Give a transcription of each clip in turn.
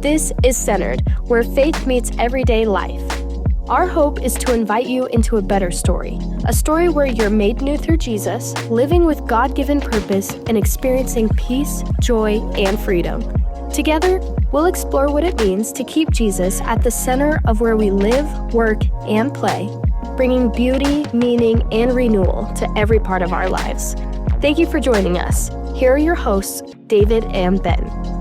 This is Centered, where faith meets everyday life. Our hope is to invite you into a better story, a story where you're made new through Jesus, living with God-given purpose, and experiencing peace, joy, and freedom. Together, we'll explore what it means to keep Jesus at the center of where we live, work, and play, bringing beauty, meaning, and renewal to every part of our lives. Thank you for joining us. Here are your hosts, David and Ben.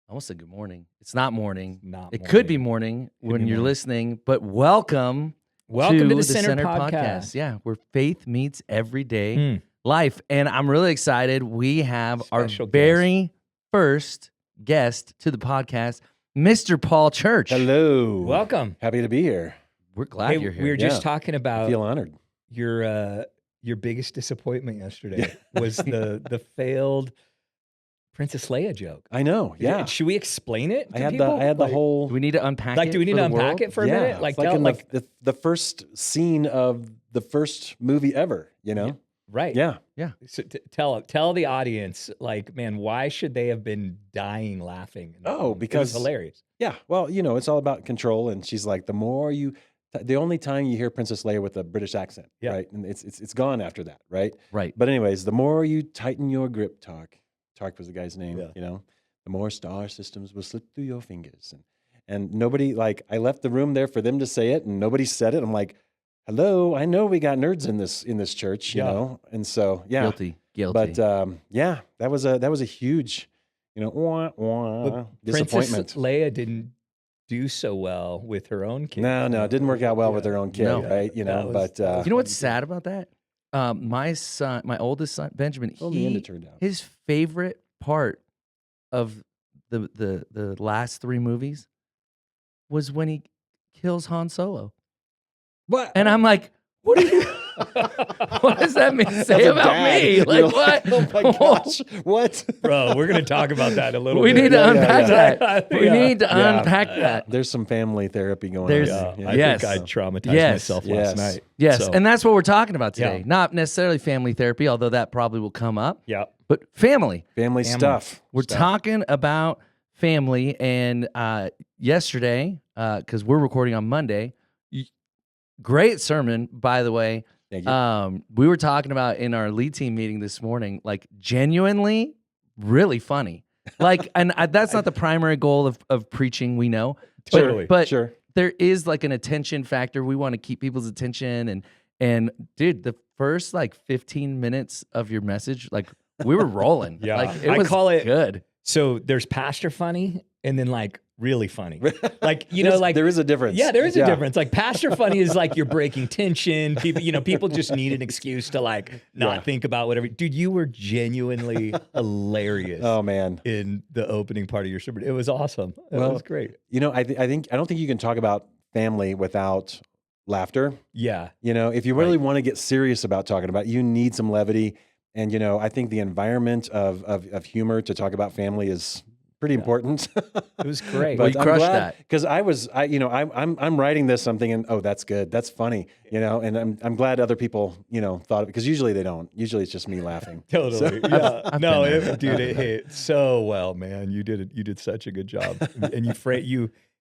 I almost said good morning. It's not morning. It could be morning when you're listening, but welcome to the Centered Podcast. Yeah, where faith meets everyday life. And I'm really excited. We have Special our very first guest to the podcast, Mr. Paul Church. Hello. Welcome. Happy to be here. We're glad you're here. We were just talking I about feel honored. your biggest disappointment yesterday was the failed Princess Leia joke. I know. Yeah. Should we explain it? I had the whole. Do we need to unpack it? Do we need to unpack it for a minute? It's in the first scene of the first movie ever. You know. Right. Yeah. So tell the audience, man, why should they have been dying laughing? Because it was hilarious. Yeah. Well, it's all about control, and she's like, the only time you hear Princess Leia with a British accent, right? And it's gone after that, right? Right. But anyways, the more you tighten your grip, Tark was the guy's name, the more star systems will slip through your fingers. And nobody, I left the room there for them to say it, and nobody said it. I'm like, hello, I know we got nerds in this church, you know? And so, yeah. Guilty. But, that was a huge, disappointment. Princess Leia didn't do so well with her own kid. No, it didn't work out well with her own kid, right? You know what's sad about that? My oldest son, Benjamin, his favorite part of the last three movies was when he kills Han Solo. What? And I'm like, what does that say about me? What? Oh my gosh. What? Bro, we're going to talk about that a little bit. We need to unpack that. We need to unpack that. There's some family therapy going on. I think I traumatized myself last night. Yes, and that's what we're talking about today. Yeah. Not necessarily family therapy, although that probably will come up. Yeah. But family stuff. We're talking about family, and yesterday, because we're recording on Monday, great sermon, by the way. Thank you. We were talking about in our lead team meeting this morning, genuinely, really funny. And that's not the primary goal of preaching, we know. Totally. But there is an attention factor. We want to keep people's attention. And dude, the first 15 minutes of your message, we were rolling. Yeah. It was good. So there's pastor funny and then really funny. There is a difference. Yeah, there is a difference. Pastor funny is you're breaking tension. People just need an excuse to not think about whatever. Dude, you were genuinely hilarious. Oh man. In the opening part of your sermon. It was awesome. It was great. I don't think you can talk about family without laughter. Yeah. If you really want to get serious about talking about it, you need some levity. And I think the environment of humor to talk about family is pretty important. It was great. Well, you crushed that. Because I'm writing this, I'm thinking, oh, that's good, that's funny, and I'm glad other people, thought it, because usually they don't. Usually it's just me laughing. Totally. It hit so well, man. You did such a good job, and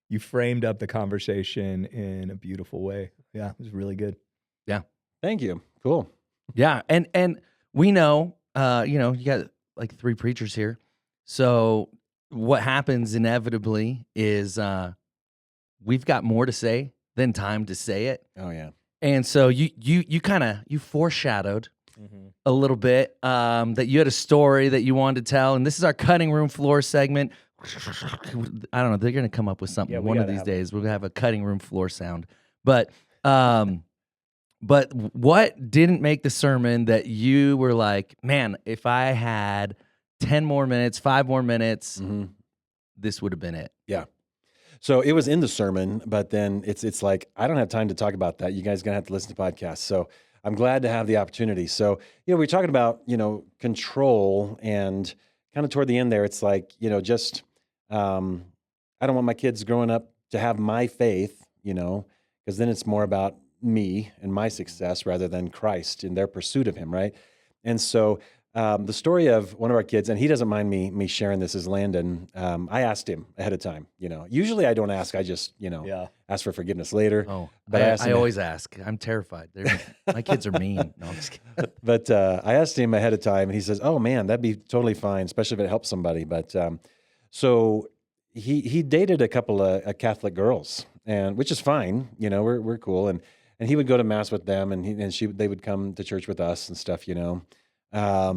you framed up the conversation in a beautiful way. Yeah, it was really good. Yeah. Thank you. Cool. Yeah, and we know, you got three preachers here, so what happens inevitably is we've got more to say than time to say it. Oh yeah. And so you kind of foreshadowed a little bit that you had a story that you wanted to tell, and this is our cutting room floor segment. I don't know, they're going to come up with something one of these days. We're going to have a cutting room floor sound. But what didn't make the sermon that you were like, man, if I had 10 more minutes, 5 more minutes, this would have been it? Yeah. So it was in the sermon, but then it's I don't have time to talk about that. You guys are going to have to listen to podcasts. So I'm glad to have the opportunity. So, we're talking about, control, and kind of toward the end there, it's just, I don't want my kids growing up to have my faith, because then it's more about me and my success rather than Christ in their pursuit of him, right? And so the story of one of our kids, and he doesn't mind me sharing this, is Landon. I asked him ahead of time. Usually I don't ask. I just ask for forgiveness later. Oh, but I always ask. I'm terrified. My kids are mean. No, I'm just kidding. But I asked him ahead of time, and he says, "Oh man, that'd be totally fine, especially if it helps somebody." But so he dated a couple of Catholic girls, and which is fine. We're cool, and he would go to mass with them, and they would come to church with us and stuff. But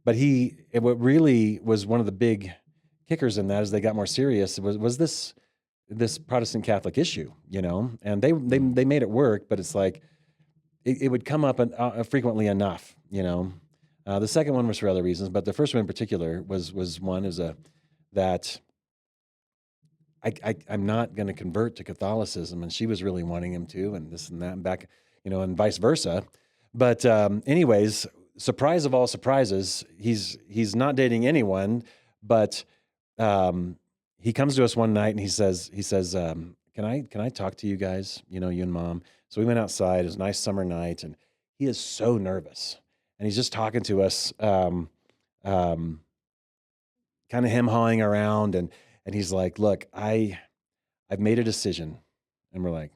what really was one of the big kickers in that, as they got more serious, was this Protestant Catholic issue, and they made it work, but it's like it would come up frequently enough, The second one was for other reasons, but the first one in particular was that I'm not going to convert to Catholicism, and she was really wanting him to, and this and that, and back, and vice versa. But anyways. Surprise of all surprises, he's not dating anyone, but he comes to us one night and he says, can I talk to you guys? You and Mom. So we went outside. It was a nice summer night, and he is so nervous, and he's just talking to us, kind of hem-hawing around, and he's like, "Look, I've made a decision," and we're like,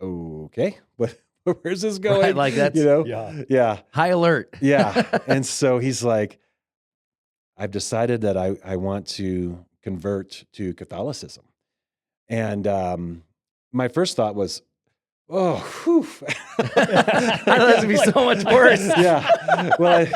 "Okay, what?" Where's this going? Right, like that's yeah. High alert. Yeah. And so he's like, I've decided that I want to convert to Catholicism. And my first thought was, oh, whew. That's gonna be so much worse. Yeah. Well,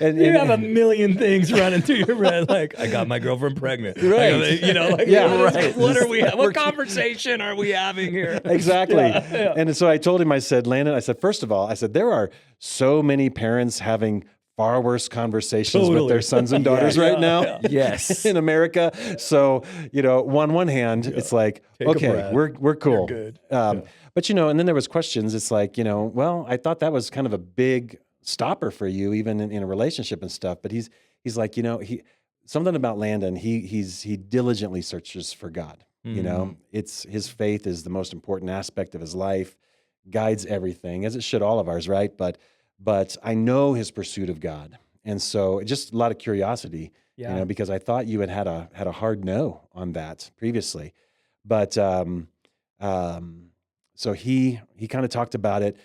and you have a million things running through your head. Like, I got my girlfriend pregnant. Right. Right. What are we? What conversation are we having here? Exactly. Yeah. And so I told him, I said, Landon, first of all, there are so many parents having far worse conversations with their sons and daughters right now. Yes. In America. So, on one hand, it's like, Take a okay, breath. we're cool. You're good. But, and then there was questions. It's like, well, I thought that was kind of a big stopper for you, even in a relationship and stuff. But he's like, something about Landon, he diligently searches for God. It's his faith is the most important aspect of his life, guides everything, as it should all of ours, right? But I know his pursuit of God. And so just a lot of curiosity, because I thought you had a hard no on that previously. But so he kind of talked about it.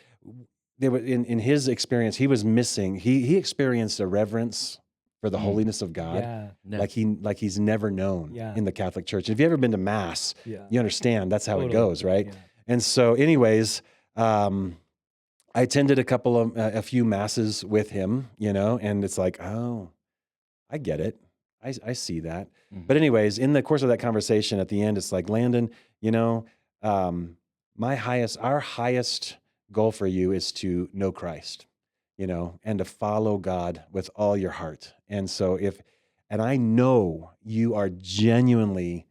There was, in his experience, he was missing. He experienced a reverence for the holiness of God, like he's never known in the Catholic Church. And if you've ever been to Mass, you understand that's how it goes, right? Yeah. And so, anyways, I attended a few Masses with him, and it's like, oh, I get it. I see that. Mm-hmm. But anyways, in the course of that conversation, at the end, it's like, Landon, our highest goal for you is to know Christ, and to follow God with all your heart. And so and I know you are genuinely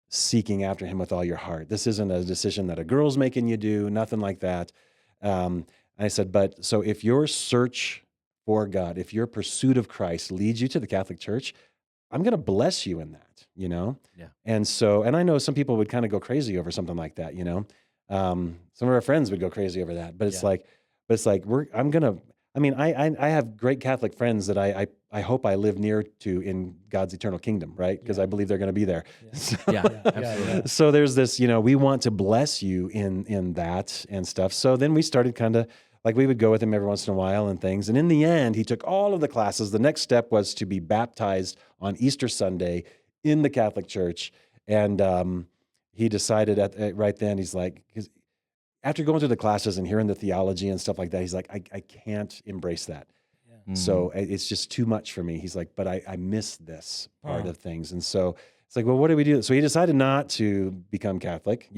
seeking after him with all your heart. This isn't a decision that a girl's making you do, nothing like that. And I said, but so if your search for God, if your pursuit of Christ leads you to the Catholic Church, I'm going to bless you in that, Yeah. And so, and I know some people would kind of go crazy over something like that, some of our friends would go crazy over that, but it's like, I have great Catholic friends that I hope I live near to in God's eternal kingdom, right? Because I believe they're going to be there. Yeah, absolutely. So there's this, we want to bless you in that and stuff. So then we started kind of, like, we would go with him every once in a while and things. And in the end, he took all of the classes. The next step was to be baptized on Easter Sunday in the Catholic Church. And he decided right then, he's like, because after going through the classes and hearing the theology and stuff like that, he's like, I can't embrace that. Yeah. So it's just too much for me. He's like, but I miss this part of things. And so it's like, well, what do we do? So he decided not to become Catholic,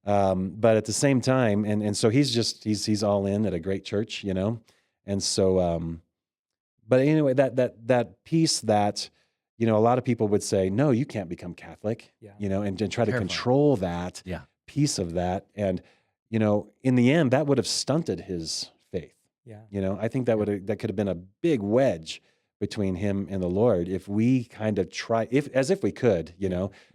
but at the same time, and so he's all in at a great church, and so, but anyway, that piece that, a lot of people would say, no, you can't become Catholic, and try to control that piece of that. And, in the end, that would have stunted his faith. Yeah. I think that could have been a big wedge between him and the Lord if we kind of try, as if we could,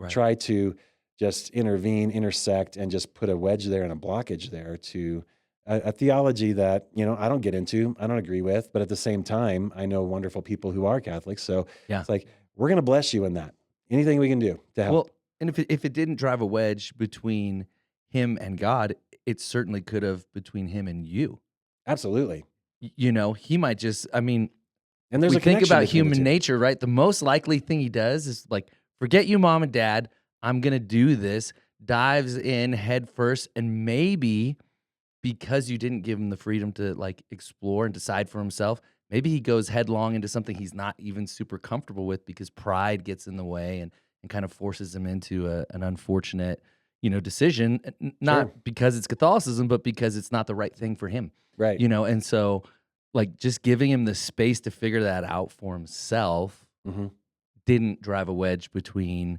try to just intervene, intersect, and just put a wedge there and a blockage there to a theology that, I don't get into, I don't agree with, but at the same time, I know wonderful people who are Catholics. So Yeah. it's like, we're going to bless you in that. Anything we can do to help. Well, and if it didn't drive a wedge between him and God, it certainly could have between him and you. Absolutely. He might just, I mean, And there's we a think connection about between the human two. nature, right? The most likely thing he does is like, forget you, mom and dad. I'm going to do this, dives in head first. And maybe because you didn't give him the freedom to like explore and decide for himself, maybe he goes headlong into something he's not even super comfortable with because pride gets in the way and kind of forces him into an unfortunate, decision. Not Sure. because it's Catholicism, but because it's not the right thing for him. Right. And so like just giving him the space to figure that out for himself Mm-hmm. didn't drive a wedge between,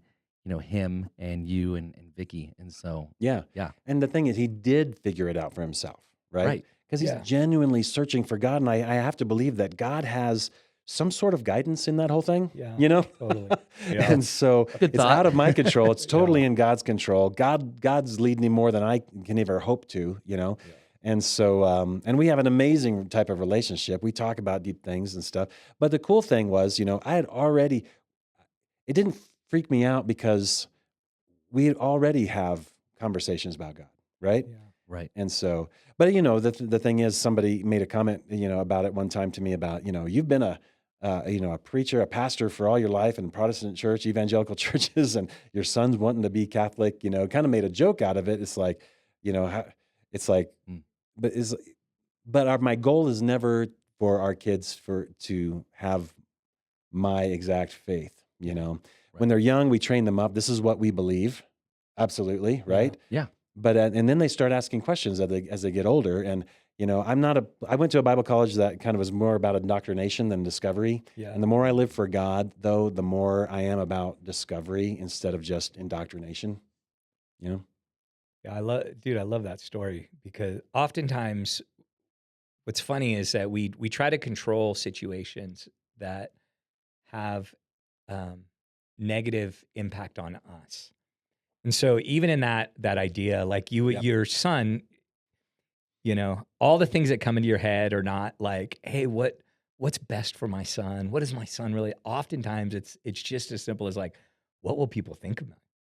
him and you and Vicky. And so, Yeah. yeah. And the thing is, he did figure it out for himself, right? Right. Because he's Yeah. genuinely searching for God. And I have to believe that God has some sort of guidance in that whole thing, Yeah, totally. Yeah. And so Good it's thought. out of my control. It's totally in God's control. God's leading him more than I can ever hope to, And so, and we have an amazing type of relationship. We talk about deep things and stuff. But the cool thing was, it didn't freak me out because we already have conversations about God, right? Yeah. Right. And so, but the thing is, somebody made a comment, about it one time to me about, you've been a preacher, a pastor for all your life in Protestant church, evangelical churches, and your son's wanting to be Catholic, kind of made a joke out of it. It's like, it's like, Mm. my goal is never for our kids to have my exact faith, When they're young, we train them up. This is what we believe. Absolutely. Right. Yeah. But, and then they start asking questions as they get older. And, I went to a Bible college that kind of was more about indoctrination than discovery. Yeah. And the more I live for God, though, the more I am about discovery instead of just indoctrination, Yeah, I love that story because oftentimes what's funny is that we try to control situations that have negative impact on us. And so even in that idea, like Yep. your son, all the things that come into your head are not like, hey, what's best for my son? What is my son really? Oftentimes it's just as simple as like, what will people think of me?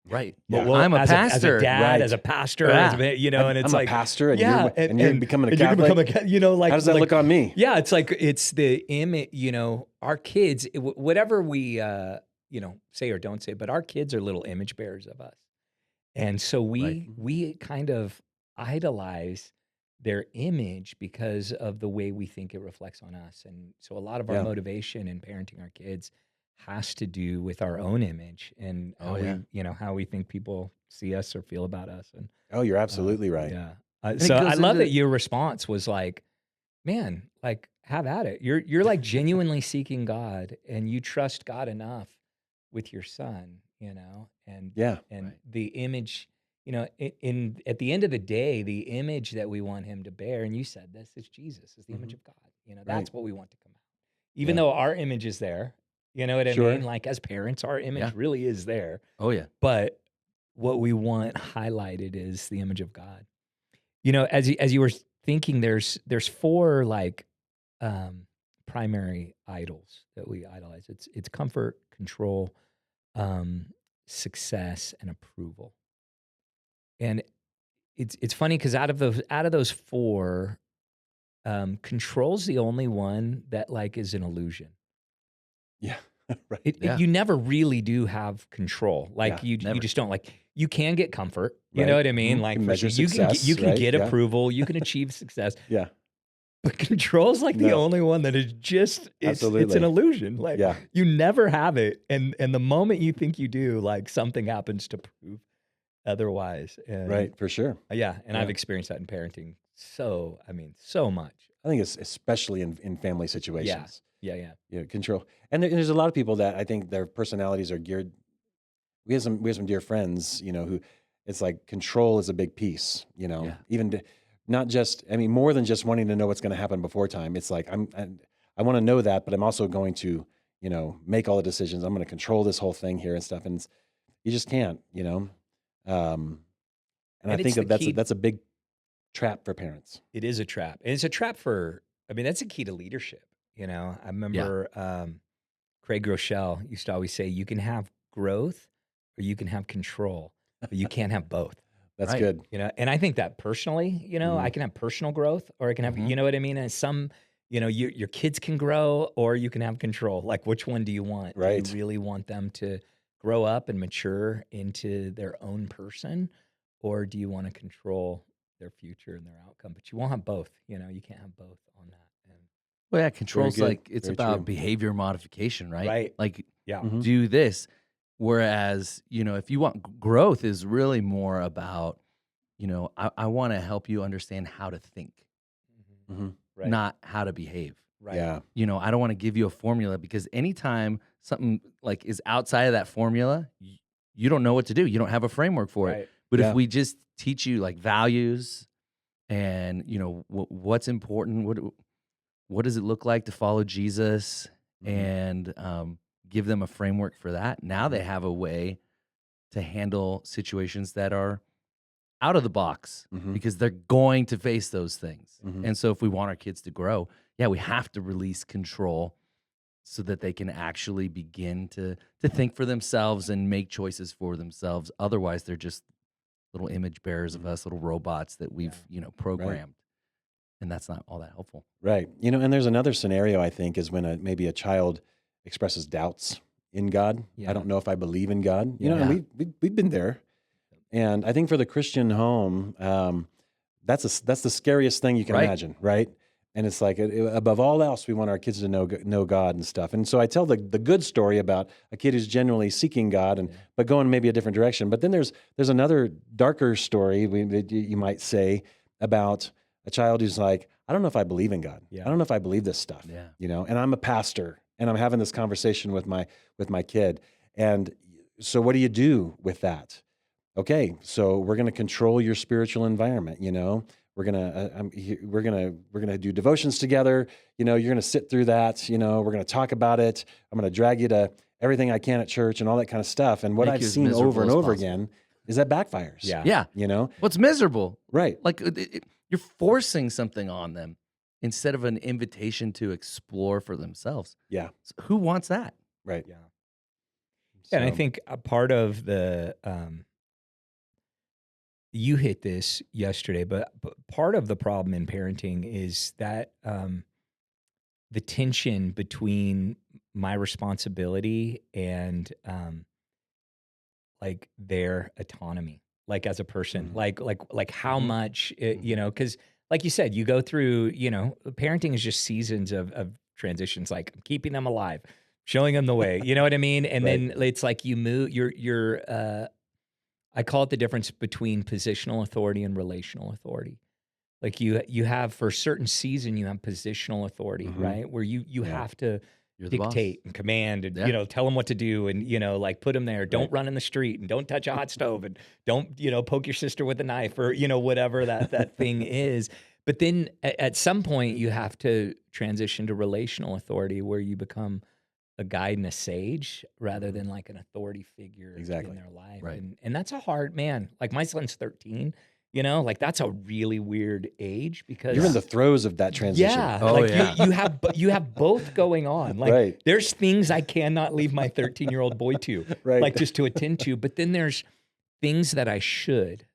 Right. What Yeah. will- I'm a as pastor. as a dad, Right. as a pastor, Yeah. and it's I'm like a pastor, and yeah, you're becoming a and you're Catholic. like How does that like, look on me? yeah, it's like it's the image, our kids, whatever we say or don't say, but our kids are little image bearers of us. And so we kind of idolize their image because of the way we think it reflects on us. And so a lot of our Yeah. motivation in parenting our kids has to do with our own image and how how we think people see us or feel about us. And Oh, you're absolutely right. yeah. it So I goes love into- that your response was like, man, like have at it. You're like genuinely seeking God and you trust God enough with your son, and Yeah. and the image, in at the end of the day, the image that we want him to bear, and you said this, is Jesus, is the image of God. That's what we want to come out. Even Yeah. though our image is there, you know what I Sure. mean? Like as parents, our image Yeah. really is there. Oh yeah. But what we want highlighted is the image of God. As you were thinking, there's four like primary idols that we idolize. It's comfort, control, success, and approval. And it's funny because out of those four, control's the only one that like is an illusion. Yeah. Right. Yeah. You never really do have control. Like Yeah, you never. just don't. Like you can get comfort. You Right. know what I mean? Mhm. Like You for measure sure, success, you can right? get Yeah. approval. You can achieve success. Yeah. But control's like the No. only one that is just it's an Absolutely. illusion. Like Yeah. you never have it, and the moment you think you do, like something happens to prove otherwise. And, Right. For sure. Yeah, and Yeah. I've experienced that in parenting. So so much. I think it's especially in family situations. Yeah. Control. And there's a lot of people that I think their personalities are geared. We have some dear friends, who it's like control is a big piece, Yeah. even not just, more than just wanting to know what's going to happen before time. It's like, I want to know that, but I'm also going to, make all the decisions. I'm going to control this whole thing here and stuff. And you just can't, and I And think it's the key- that's a big trap for parents. It is a trap. And it's a trap for, I mean, that's a key to leadership. I remember Craig Groeschel used to always say, you can have growth or you can have control, but you can't have both. That's Right. good. And I think that personally, I can have personal growth or I can have, you know what I mean? And some, your kids can grow or you can have control. Like, which one do you want? Right. Do you really want them to grow up and mature into their own person? Or do you want to control their future and their outcome? But you won't have both. You can't have both on that. Well, yeah, control's good. like it's Very about true. behavior modification, right? Right. Like Yeah. Mhm. do this. Whereas, if you want growth is really more about, I want to help you understand how to think, Mhm. Right. not how to behave. Right. Yeah. I don't want to give you a formula because anytime something like is outside of that formula, you don't know what to do. You don't have a framework for it. Right. But Yeah. if we just teach you like values and, what's important, what does it look like to follow Jesus Mhm. and give them a framework for that. Now they have a way to handle situations that are out of the box Mhm. because they're going to face those things. Mhm. And so if we want our kids to grow, we have to release control so that they can actually begin to think for themselves and make choices for themselves. Otherwise, they're just little image bearers of us, little robots that we've, programmed. And that's not all that helpful. Right. And there's another scenario I think is when maybe a child expresses doubts in God. Yeah. I don't know if I believe in God. Yeah. And we've been there. And I think for the Christian home, that's the scariest thing you can Right. imagine, right? And it's like above all else, we want our kids to know God and stuff. And so I tell the good story about a kid who's genuinely seeking God but going maybe a different direction. But then there's another darker story you might say about a child who's like, I don't know if I believe in God. Yeah. I don't know if I believe this stuff. Yeah. And I'm a pastor and I'm having this conversation with my kid. And so what do you do with that? Okay, so we're going to control your spiritual environment. We're gonna do devotions together. You're gonna sit through that. We're gonna talk about it. I'm gonna drag you to everything I can at church and all that kind of stuff. And what Make I've you as seen over miserable and as over possible. again is that backfires. Yeah. Yeah. What's miserable? Right. Like you're forcing something on them instead of an invitation to explore for themselves. Yeah. So who wants that? Right. Yeah. And I So- think a part of the, you hit this yesterday, but part of the problem in parenting is that the tension between my responsibility and like their autonomy, like as a person, like how much, because like you said, you go through, parenting is just seasons of transitions, like keeping them alive, showing them the way, you know what I mean? And Right. then it's like you move, I call it the difference between positional authority and relational authority. Like you have for a certain season, you have positional authority, Mhm. right? Where you Yeah. have to You're the boss. dictate and command and, Yeah. tell them what to do and, like put them there. Don't Right. run in the street and don't touch a hot stove and don't, poke your sister with a knife or, whatever that thing is. But then at some point you have to transition to relational authority where you become a guide and a sage rather than like an authority figure Exactly. in their life. Right. And that's a hard, man. Like my son's 13, like that's a really weird age because You're in the throes of that transition. yeah, Oh, like yeah. you have both going on. Like Right. there's things I cannot leave my 13-year-old boy to, Right. like just to attend to. But then there's things that I should,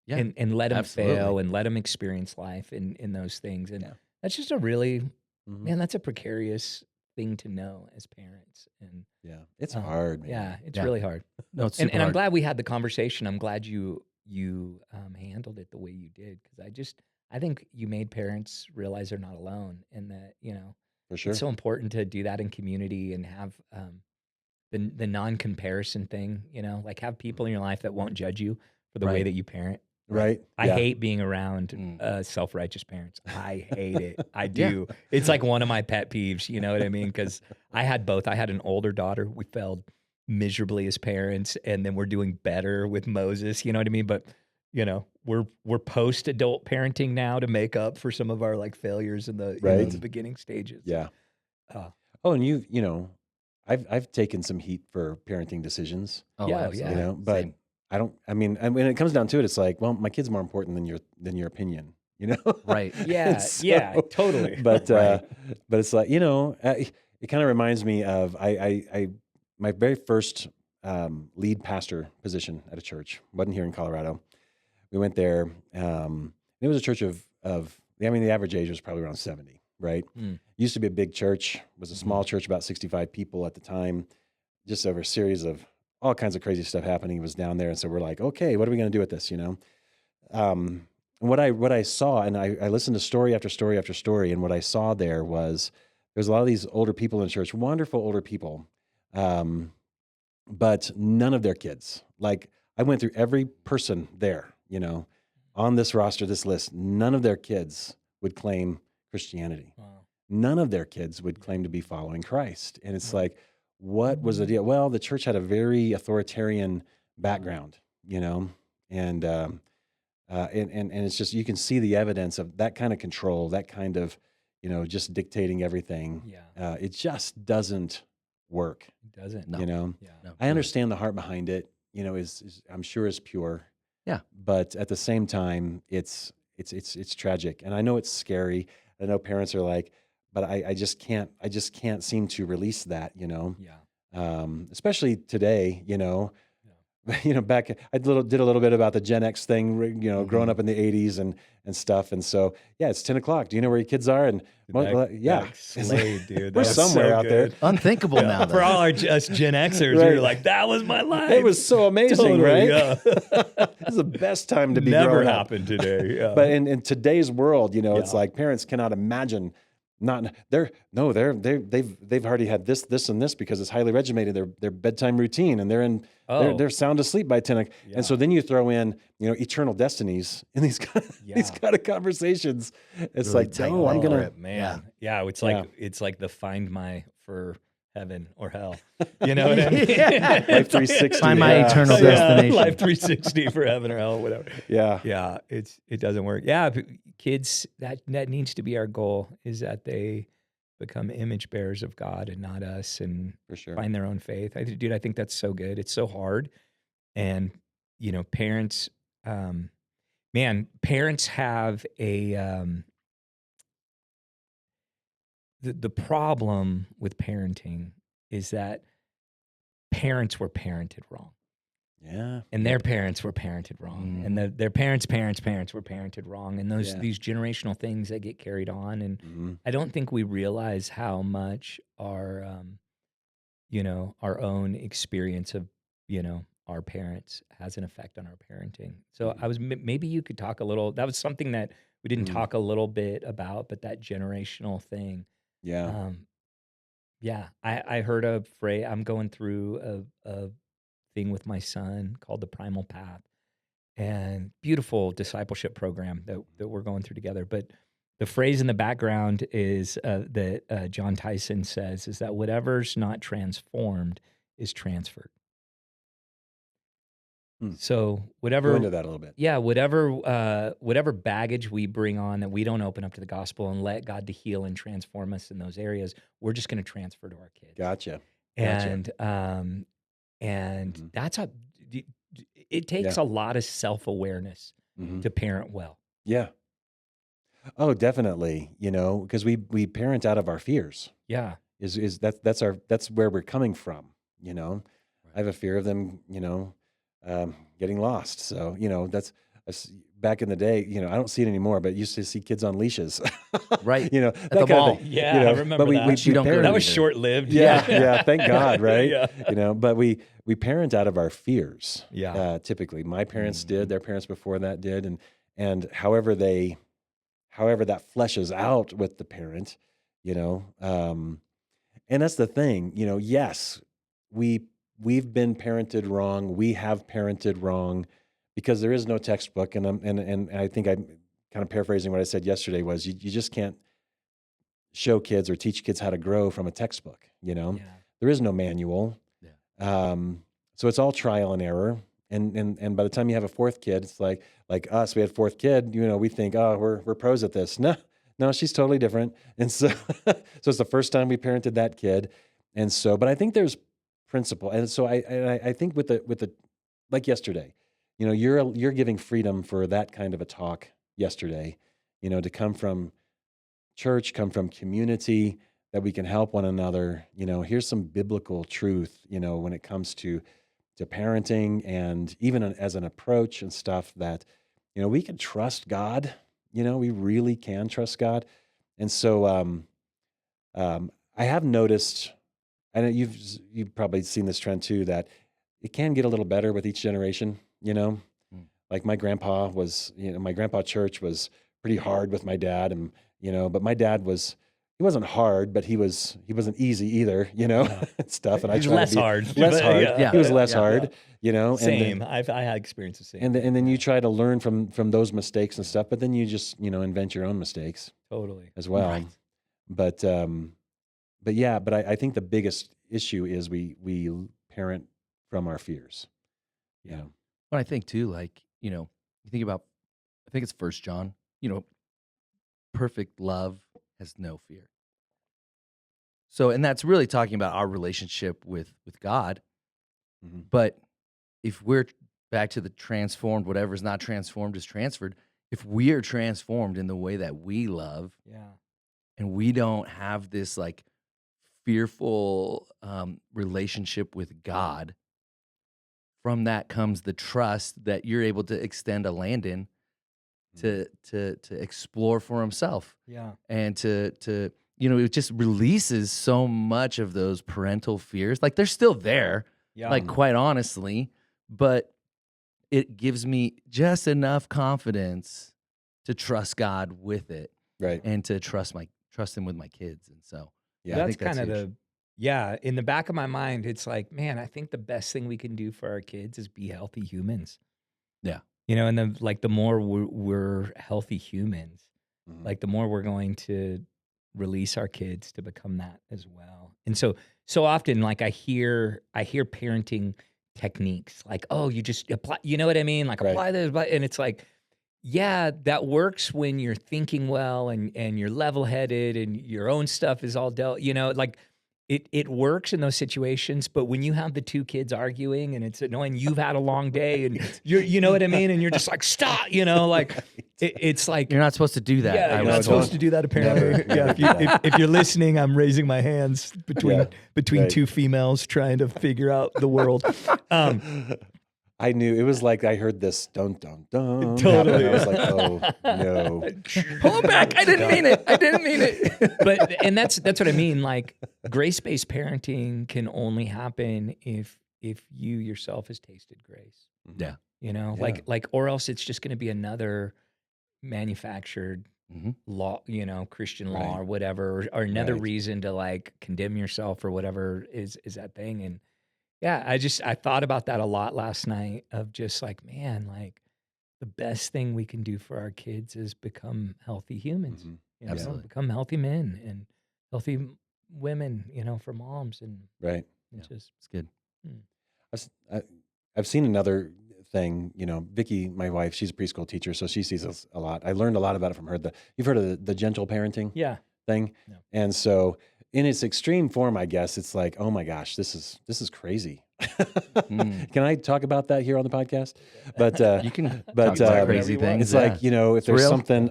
Yeah. and let him absolutely. fail and let him experience life in those things. And Yeah. that's just a really, Mhm. man, that's a precarious thing to know as parents. And Yeah. It's hard, man. yeah, it's Yeah. really hard. No, it's And super I'm hard. glad we had the conversation. I'm glad you handled it the way you did because I think you made parents realize they're not alone and that For sure. it's so important to do that in community and have the non-comparison thing. Like have people in your life that won't judge you for the way Right. that you parent. Right. I Yeah. hate being around Mm. self-righteous parents. I hate it. I do. It's like one of my pet peeves. You know what I mean? Because I had both. I had an older daughter. We failed miserably as parents, and then we're doing better with Moses. You know what I mean? But we're post-adult parenting now to make up for some of our like failures in the Right. the beginning stages. Yeah. Uh, Oh, and I've taken some heat for parenting decisions. Oh, Yeah, absolutely. yeah. But Same. I don't. I mean, and when it comes down to it, it's like, well, my kid's more important than your opinion. you know? Right. Yeah, So, yeah, totally. But Right. but it's like, it kind of reminds me of my very first lead pastor position at a church. Wasn't here in Colorado. We went there. It was a church the average age was probably around 70, right? Mm. Used to be a big church, was a small church, about 65 people at the time, just over a series of all kinds of crazy stuff happening. Was down there. And so we're like, okay, what are we going to do with this, what I saw, and I listened to story after story after story, and what I saw there's a lot of these older people in church, wonderful older people, but none of their kids. Like, I went through every person there, on this roster, this list, none of their kids would claim Christianity. Wow. None of their kids would claim to be following Christ. And it's like, what was the deal? Well, the church had a very authoritarian background, and it's just, you can see the evidence of that kind of control, that kind of, just dictating everything. Yeah. It just doesn't work. It doesn't. No. Yeah. No, I understand the heart behind it, is I'm sure is pure. Yeah. But at the same time, it's tragic. And I know it's scary. I know parents are like, but I just can't seem to release that, Yeah. especially today, back I did a little bit about the Gen X thing, growing up in the 80s and stuff. And so, yeah, it's 10 o'clock. Do you know where your kids are? And yeah, Slade, dude. we're That was somewhere so out there. good. Unthinkable now. For Though. all us Gen Xers, Right. we were like, that was my life. It was so amazing, Totally, right? yeah. It's the best time to be Never growing up. happened today. Yeah. But in today's world, it's Yeah. like parents cannot imagine they've already had this and this because it's highly regimented, their bedtime routine, and they're sound asleep by 10 o'clock. Yeah. And so then you throw in, eternal destinies in these these kind of conversations. It's Really like, tight no, I'm grip, gonna man. Yeah. It's Yeah. like it's like the Find My for heaven or hell. You know what I mean? Life 360. Find my yeah. eternal Yeah, destination. Life 360 for heaven or hell, whatever. Yeah. Yeah, it doesn't work. Yeah, kids, that needs to be our goal, is that they become image bearers of God and not us, and For sure. find their own faith. I think that's so good. It's so hard, and parents, parents have a the problem with parenting is that parents were parented wrong. Yeah. And their parents were parented wrong, and their parents' parents were parented wrong, and these generational things that get carried on. And I don't think we realize how much our own experience of our parents has an effect on our parenting. So I was maybe you could talk a little. That was something that we didn't talk a little bit about, but that generational thing. Yeah. I heard a phrase. I'm going through a thing with my son called the Primal Path, and beautiful discipleship program that we're going through together. But the phrase in the background is that John Tyson says is that whatever's not transformed is transferred. So whatever, Go into that a little bit. yeah, whatever baggage we bring on that we don't open up to the gospel and let God to heal and transform us in those areas, we're just going to transfer to our kids. Gotcha. And that's it takes a lot of self-awareness to parent well. Yeah. Oh, definitely. Because we parent out of our fears. Yeah. That's where we're coming from. I have a fear of them, getting lost. So, that's back in the day, I don't see it anymore, but used to see kids on leaches. Right. That At the kind of mall. thing, Yeah, I remember that. But you don't go parent- to That was either. short-lived. Yeah, yeah. Thank God, right? Yeah. But we parent out of our fears. Yeah. Typically, my parents did. Their parents before that did, and however that fleshes out with the parent, and that's the thing. Yes, we've been parented wrong. We have parented wrong because there is no textbook, and I think I'm kind of paraphrasing what I said yesterday was you just can't show kids or teach kids how to grow from a textbook. There is no manual. Yeah. So it's all trial and error. And by the time you have a fourth kid, it's like us, we had fourth kid, we think, oh, we're pros at this. No, she's totally different. And so, so it's the first time we parented that kid. And so, but I think there's principle. And so I think with the, like yesterday, you're giving freedom for that kind of a talk yesterday, to come from church, come from community, that we can help one another. Here's some biblical truth, when it comes to parenting, and even as an approach and stuff, that, we can trust God. We really can trust God. And so I have noticed, and you've probably seen this trend too, that it can get a little better with each generation. Like my grandpa church was pretty hard with my dad, and but my dad he wasn't hard, but he wasn't easy either, and stuff. And I tried less to be hard. less hard. Yeah. He was less hard, And Same. then, I had experience the same. and then you try to learn from those mistakes and stuff, but then you just invent your own mistakes Totally. as well. Right. But I think the biggest issue is we parent from our fears. Yeah. But I think too, like, you think about, I think it's 1 John, perfect love has no fear. So, and that's really talking about our relationship with God. Mm-hmm. But if we're back to the transformed, whatever is not transformed is transferred. If we are transformed in the way that we love, and we don't have this like fearful relationship with God, from that comes the trust that you're able to extend a Landon to explore for himself. Yeah. And to it just releases so much of those parental fears. Like they're still there, Yeah. like quite honestly, but it gives me just enough confidence to trust God with it, Right. and to trust him with my kids. And so Yeah. I That's think that's kind of huge. in the back of my mind, it's like, man, I think the best thing we can do for our kids is be healthy humans. Yeah. And then like the more we're healthy humans, Mhm. like the more we're going to release our kids to become that as well. And so often, like I hear parenting techniques like, oh, you just apply, you know what I mean? Like Right. apply this, and it's like, yeah, that works when you're thinking well and you're level-headed and your own stuff is all dealt, like it works in those situations. But when you have the two kids arguing and it's annoying, you've had a long day and you know what I mean? And you're just like, stop, like it's like, You're not supposed to do that. yeah, I you're was not told. supposed to do that apparently. Never. Yeah, if you're listening, I'm raising my hands between Right. two females trying to figure out the world. I knew it was like I heard this dun dun dun. Totally. happen, and I was like, oh no. Pull it back. I didn't mean it. But that's what I mean. Like grace-based parenting can only happen if you yourself has tasted grace. Yeah. Yeah. Like or else it's just going to be another manufactured Mhm. law, Christian law Right. or whatever, or another Right. reason to like condemn yourself or whatever is that thing. And yeah, I thought about that a lot last night, of just like, man, like the best thing we can do for our kids is become healthy humans, Mhm. Absolutely. become healthy men and healthy women, for moms. And Right. it's just, It's good. I've seen another thing, Vicky, my wife, she's a preschool teacher, so she sees us a lot. I learned a lot about it from her. You've heard of the gentle parenting yeah. thing? No. And so in its extreme form, I guess it's like, oh my gosh, this is crazy. Can I talk about that here on the podcast? But You can but talk about uh, crazy things. it's like, if there's real. something,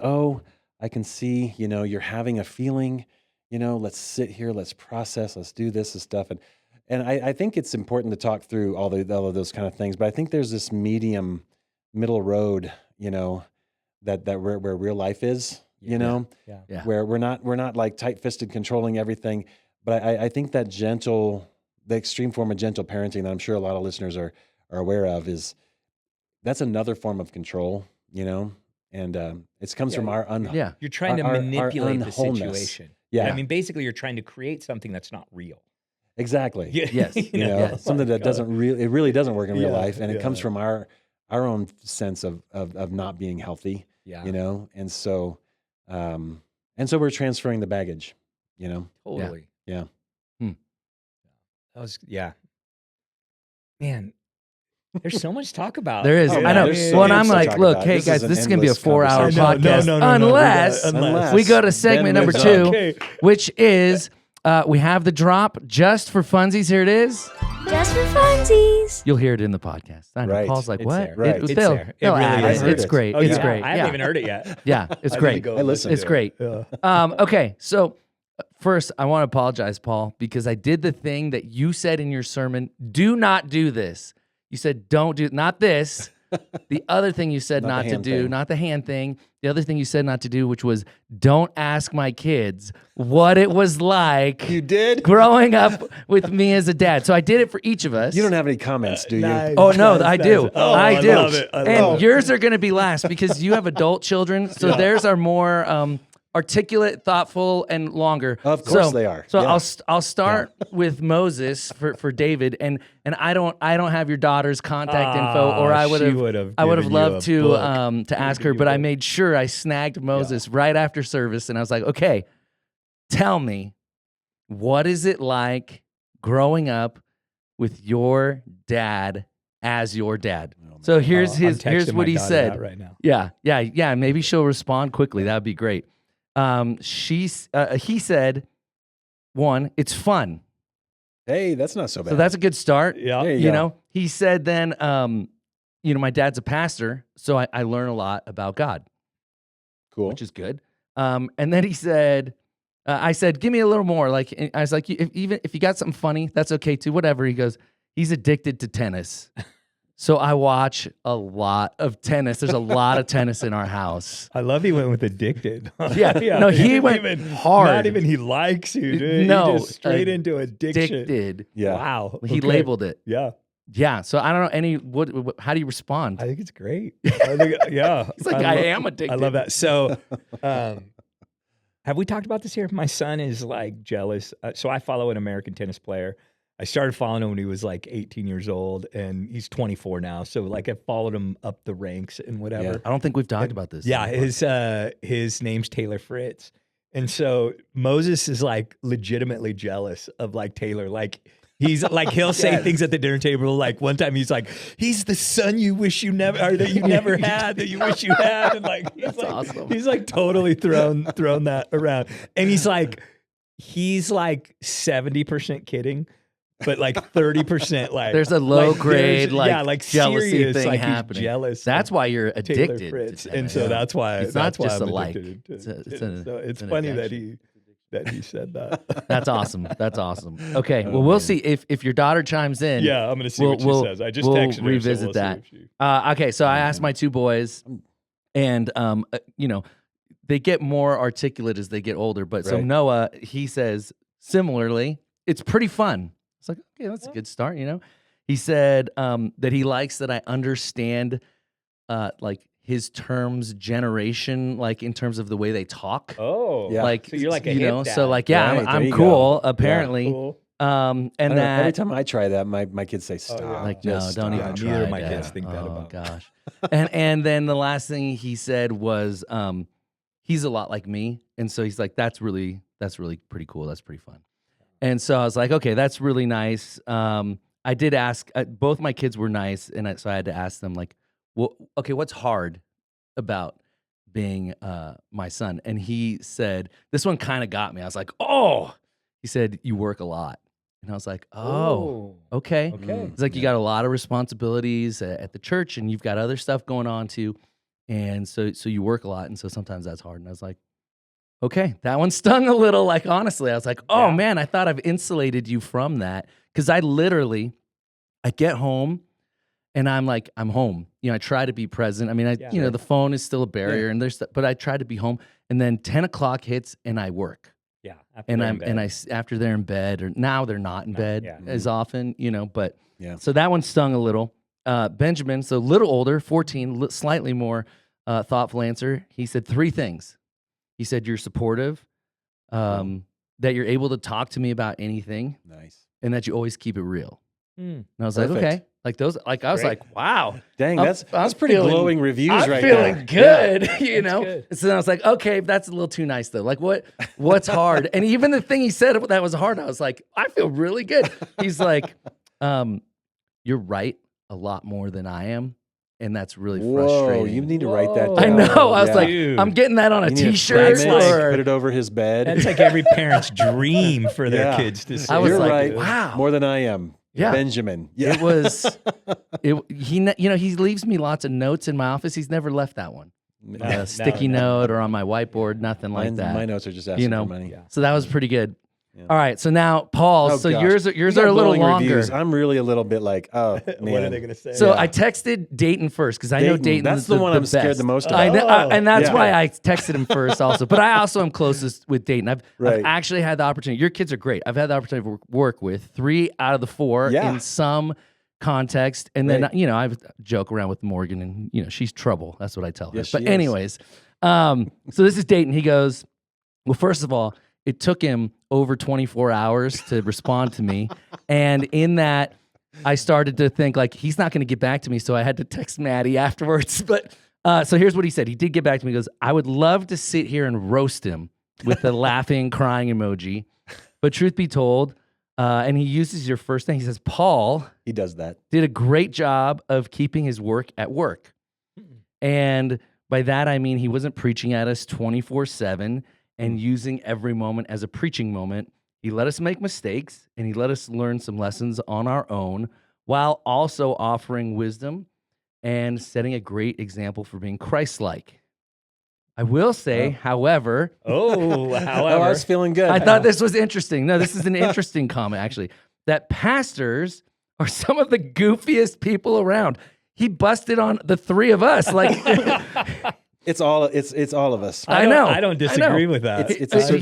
I can see, you're having a feeling, let's sit here, let's process, let's do this and stuff. And I think it's important to talk through all of those kind of things. But I think there's this middle road, that where real life is, Yeah. where we're not like tight-fisted controlling everything. But I think that the extreme form of gentle parenting that I'm sure a lot of listeners are aware of that's another form of control, and it comes from our Yeah. You're trying to our manipulate the unwholeness. situation. Yeah. I mean, basically you're trying to create something that's not real. Exactly. Yes. Something that really doesn't work in real Yeah, life, and it comes yeah. from our own sense of not being healthy, Yeah. and so we're transferring the baggage, Totally. Yeah. That was, man, there's so much to talk about. There is. Oh, I man, know. there's so well, much I'm to like, talk look, about. hey This guys, is an this is gonna be a endless 4-hour conversation. podcast, unless we go to segment number Unless- 2, which is we have the drop just for funsies. Here it is. Just for funsies. You'll hear it in the podcast. I know. Right. Paul's like, It's what? there. Right. It's They'll there. It they'll really add is. it. It's great. Oh, It's yeah. great. I haven't even heard it yet. Yeah, it's I need to great. go I listened It's to great. Yeah. Okay, so first, I want to apologize, Paul, because I did the thing that you said in your sermon. Do not do this. You said, don't do, not this. The other thing you said Not the not to hand do, thing. not the hand thing. The other thing you said not to do, which was don't ask my kids what it was like You did? growing up with me as a dad. So I did it for each of us. You don't have any comments, do you? Nice. Oh no, Nice, I nice. do. Oh, I do. love it. I And love it. yours are going to be last because you have adult children, so Yeah. theirs are more articulate, thoughtful, and longer. Of course they are. So Yeah. I'll start with Moses for David, and I don't have your daughter's contact info, or I would she have would've I would have given you loved a to book. to ask her, but I made sure I snagged Moses right after service, and I was like, okay, tell me, what is it like growing up with your dad as your dad? So here's I'm texting here's my what he daughter said. that right now. Yeah. Maybe she'll respond quickly. That would be great. He said, one, it's fun. Hey, that's not so bad. So that's a good start. Yeah. There you You go. know, he said then, my dad's a pastor, so I learn a lot about God, cool. which is good. And then he said, I said, give me a little more. Like, I was like, even if you got something funny, that's okay too. Whatever. He goes, he's addicted to tennis. So I watch a lot of tennis. There's a lot of tennis in our house. I love he went with addicted. Yeah. No, he didn't went even, hard. Not even he likes you, dude. No, He just straight into addiction. Addicted. Yeah. Wow. He Okay. labeled it. Yeah. Yeah. So I don't know how do you respond? I think it's great. I think, yeah. He's like, I am addicted. I love that. So, have we talked about this here? My son is like jealous. So I follow an American tennis player. I started following him when he was like 18 years old, and he's 24 now. So like I followed him up the ranks and whatever. Yeah. I don't think we've talked about this. Yeah, his name's Taylor Fritz. And so Moses is like legitimately jealous of like Taylor. Like he's like he'll say things at the dinner table. Like one time he's like, he's the son you wish you never, or that you never had, that you wish you had. And like he's like, awesome. he's like totally thrown that around. And he's like 70% kidding. But like 30%, like There's a low like, grade there's- like jealousy serious thing like he's happening. jealous. That's of why you're Taylor addicted. Fritz. to And tennis. so that's why It's not that's why just I'm a like. addicted to It's tennis. So it's an funny addiction. that he said that. That's awesome. That's awesome. Okay, well we'll see if your daughter chimes in. Yeah, I'm gonna see what she says. I just we'll texted her, so revisit we'll see that. if she- Okay, so I asked my two boys, and they get more articulate as they get older. But so Right. Noah, he says similarly, it's pretty fun. It's like, okay, that's a good start. He said that he likes that I understand like his terms generation, like in terms of the way they talk. Oh, Yeah. Like so you're like a you hip know, dad. so like yeah, Right, there I'm you cool go. apparently. Cool. And I don't know, every that time I try that, my kids say stop. yeah. like Just no, don't stop. even try. Neither of my Dad. kids think that Oh, about me. gosh. and then the last thing he said was he's a lot like me, and so he's like that's really pretty cool. That's pretty fun. And so I was like, okay, that's really nice. I did ask both my kids were nice, and so I had to ask them like, well, okay, what's hard about being my son? And he said this one kind of got me. I was like, oh, he said you work a lot, and I was like, oh. Okay. Okay. It's like you got a lot of responsibilities at the church, and you've got other stuff going on too, and so you work a lot, and so sometimes that's hard. And I was like, okay, that one stung a little. Like honestly, I was like, oh Yeah. man, I thought I've insulated you from that because I get home, and I'm like, I'm home. I try to be present. I mean, Yeah. the phone is still a barrier, and but I try to be home, and then 10 o'clock hits, and I work. Yeah. And after they're in bed, or now they're not in bed yeah. as often, but Yeah. so that one stung a little. Benjamin, so a little older, 14, slightly more thoughtful answer. He said 3 things. He said you're supportive, that you're able to talk to me about anything, Nice. and that you always keep it real. Mm. And I was Perfect. like, okay, like those, like I was Great. like, wow, Dang, I'm- that's I'm pretty feeling- glowing reviews I'm right feeling there. good, good. So then I was like, okay, that's a little too nice though. Like, what's hard? And even the thing he said that was hard, I was like, I feel really good. He's like, you're right a lot more than I am, and that's really Whoa, frustrating. you need to write that Whoa. down. I know. I was Yeah. like, Dude. I'm getting that on a You need to T-shirt. frame it, or- put it over his bed. That's like every parent's dream for their Yeah. kids to see. I was You're like, right. wow. More than I am. Yeah. Benjamin. It was. He leaves me lots of notes in my office. He's never left that one. A sticky note or on my whiteboard, nothing like that. My notes are just asking for money. So that was pretty good. Yeah. All right, so now Paul. Oh, so gosh. yours are a little longer. Reviews. I'm really a little bit like, oh man, What are they going to say? So I texted Dayton first because I know Dayton. That's the one I'm scared the most about. I know, and that's why I texted him first also. But I also am closest with Dayton. I've actually had the opportunity. Your kids are great. I've had the opportunity to work with 3 out of the 4 in some context. And then, I joke around with Morgan and, she's trouble. That's what I tell her. Yes, but anyways, so this is Dayton. He goes, well, first of all, it took him over 24 hours to respond to me. And in that, I started to think, like, he's not going to get back to me. So I had to text Maddie afterwards. But so here's what he said. He did get back to me. He goes, I would love to sit here and roast him with the laughing, crying emoji. But truth be told, and he uses your first thing. He says, Paul. He does that. Did a great job of keeping his work at work. And by that, I mean he wasn't preaching at us 24/7 and using every moment as a preaching moment. He let us make mistakes, and he let us learn some lessons on our own while also offering wisdom and setting a great example for being Christ-like. I will say, however... I was feeling good. I thought this was interesting. No, this is an interesting comment, actually, that pastors are some of the goofiest people around. He busted on the 3 of us. Like... It's all of us. I know. I don't disagree with that.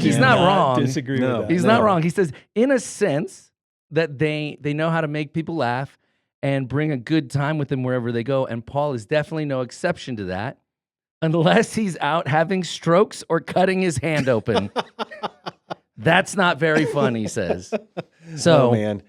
He's not wrong. Disagree with that. He's not wrong. He says, in a sense, that they know how to make people laugh and bring a good time with them wherever they go. And Paul is definitely no exception to that, unless he's out having strokes or cutting his hand open. That's not very fun, he says. So, oh man.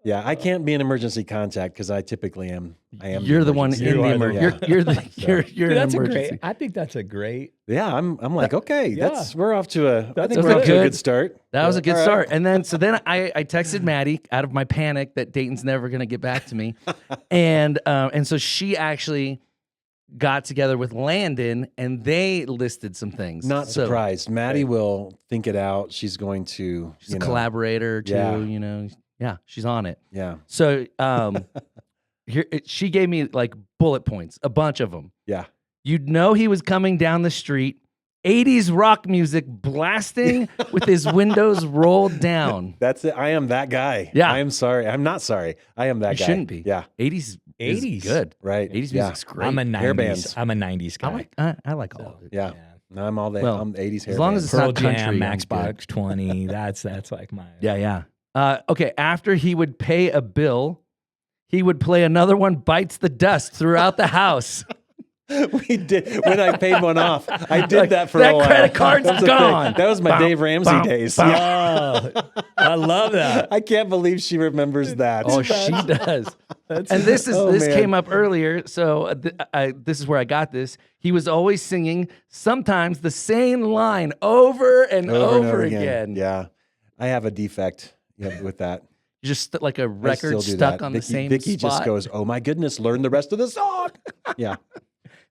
Yeah, I can't be an emergency contact because I typically am. You're the one in the emergency. You're Dude, that's an a emergency. great. I think that's a great. Yeah, I'm like, okay, we're off to a good start. That was a good start. And then I texted Maddie out of my panic that Dayton's never going to get back to me, and so she actually got together with Landon and they listed some things. Not surprised. Maddie will think it out. She's going to. She's a collaborator too. Yeah, she's on it. Yeah. So she gave me like bullet points, a bunch of them. Yeah. You'd know he was coming down the street, 80s rock music blasting with his windows rolled down. That's it. I am that guy. Yeah. I am sorry. I'm not sorry. I am that guy. You shouldn't be. Yeah. 80s is good. Right. 80s music's great. I'm a 90s. Hair bands. I'm a 90s guy. I like all of it. Yeah. No, I'm all that. Well, I'm 80s hair as long bands. as it's not Pearl country. Jam, Maxbox 20. That's like my. Yeah. Okay, after he would pay a bill, he would play another one, Bites the Dust, throughout the house. We did when I paid one off. I did that for a while. That credit card's gone. That was my Dave Ramsey days. Oh, I love that. I can't believe she remembers that. Oh, she does. And this came up earlier, so this is where I got this. He was always singing sometimes the same line over and over again. Yeah, I have a defect with that. Just like a record stuck on the same Vicky spot. just goes, "Oh my goodness, learn the rest of the song." Yeah.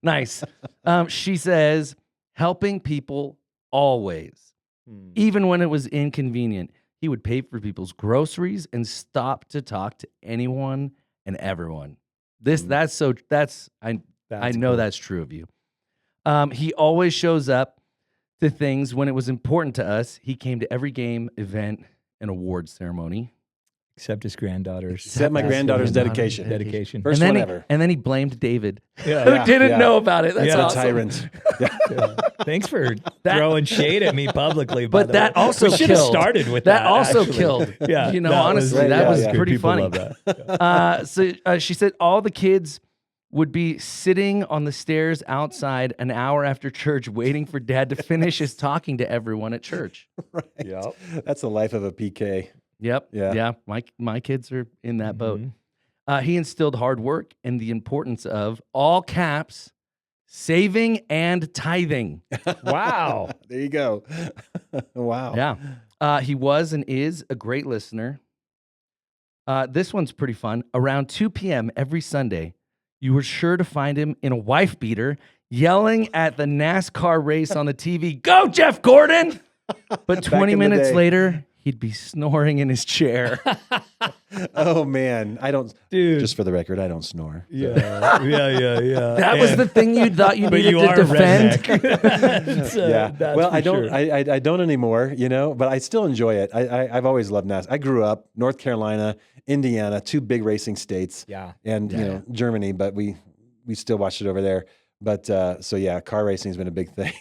Nice. She says, helping people always, even when it was inconvenient. He would pay for people's groceries and stop to talk to anyone and everyone. I know that's true of you. He always shows up to things when it was important to us. He came to every game, event, and award ceremony. Except his granddaughter's. Except my granddaughter's dedication. First one ever. And then he blamed David, who Yeah. didn't know about it. That's The awesome. tyrant. Thanks for throwing shade at me publicly. But that also we should have killed. started with that. That also actually. killed. Yeah, Honestly, that was pretty People funny. love that. So she said all the kids would be sitting on the stairs outside an hour after church waiting for Dad to finish his talking to everyone at church. Right. Yep. That's the life of a PK. Yep. Yeah. Yeah. My kids are in that boat. He instilled hard work and the importance of, all caps, saving and tithing. Wow. There you go. Wow. Yeah. He was and is a great listener. This one's pretty fun. Around 2 p.m. every Sunday, you were sure to find him in a wife beater yelling at the NASCAR race on the TV, "Go, Jeff Gordon!" But 20 minutes later, he'd be snoring in his chair. Oh man, I don't. Dude. Just for the record, I don't snore. Yeah. That was the thing you thought you But needed you to are defend. Yeah. That's Well, for I don't. sure. I don't anymore. But I still enjoy it. I've always loved NASCAR. I grew up North Carolina, Indiana, 2 big racing states. Yeah. And Germany, but we still watched it over there. But so yeah, car racing has been a big thing.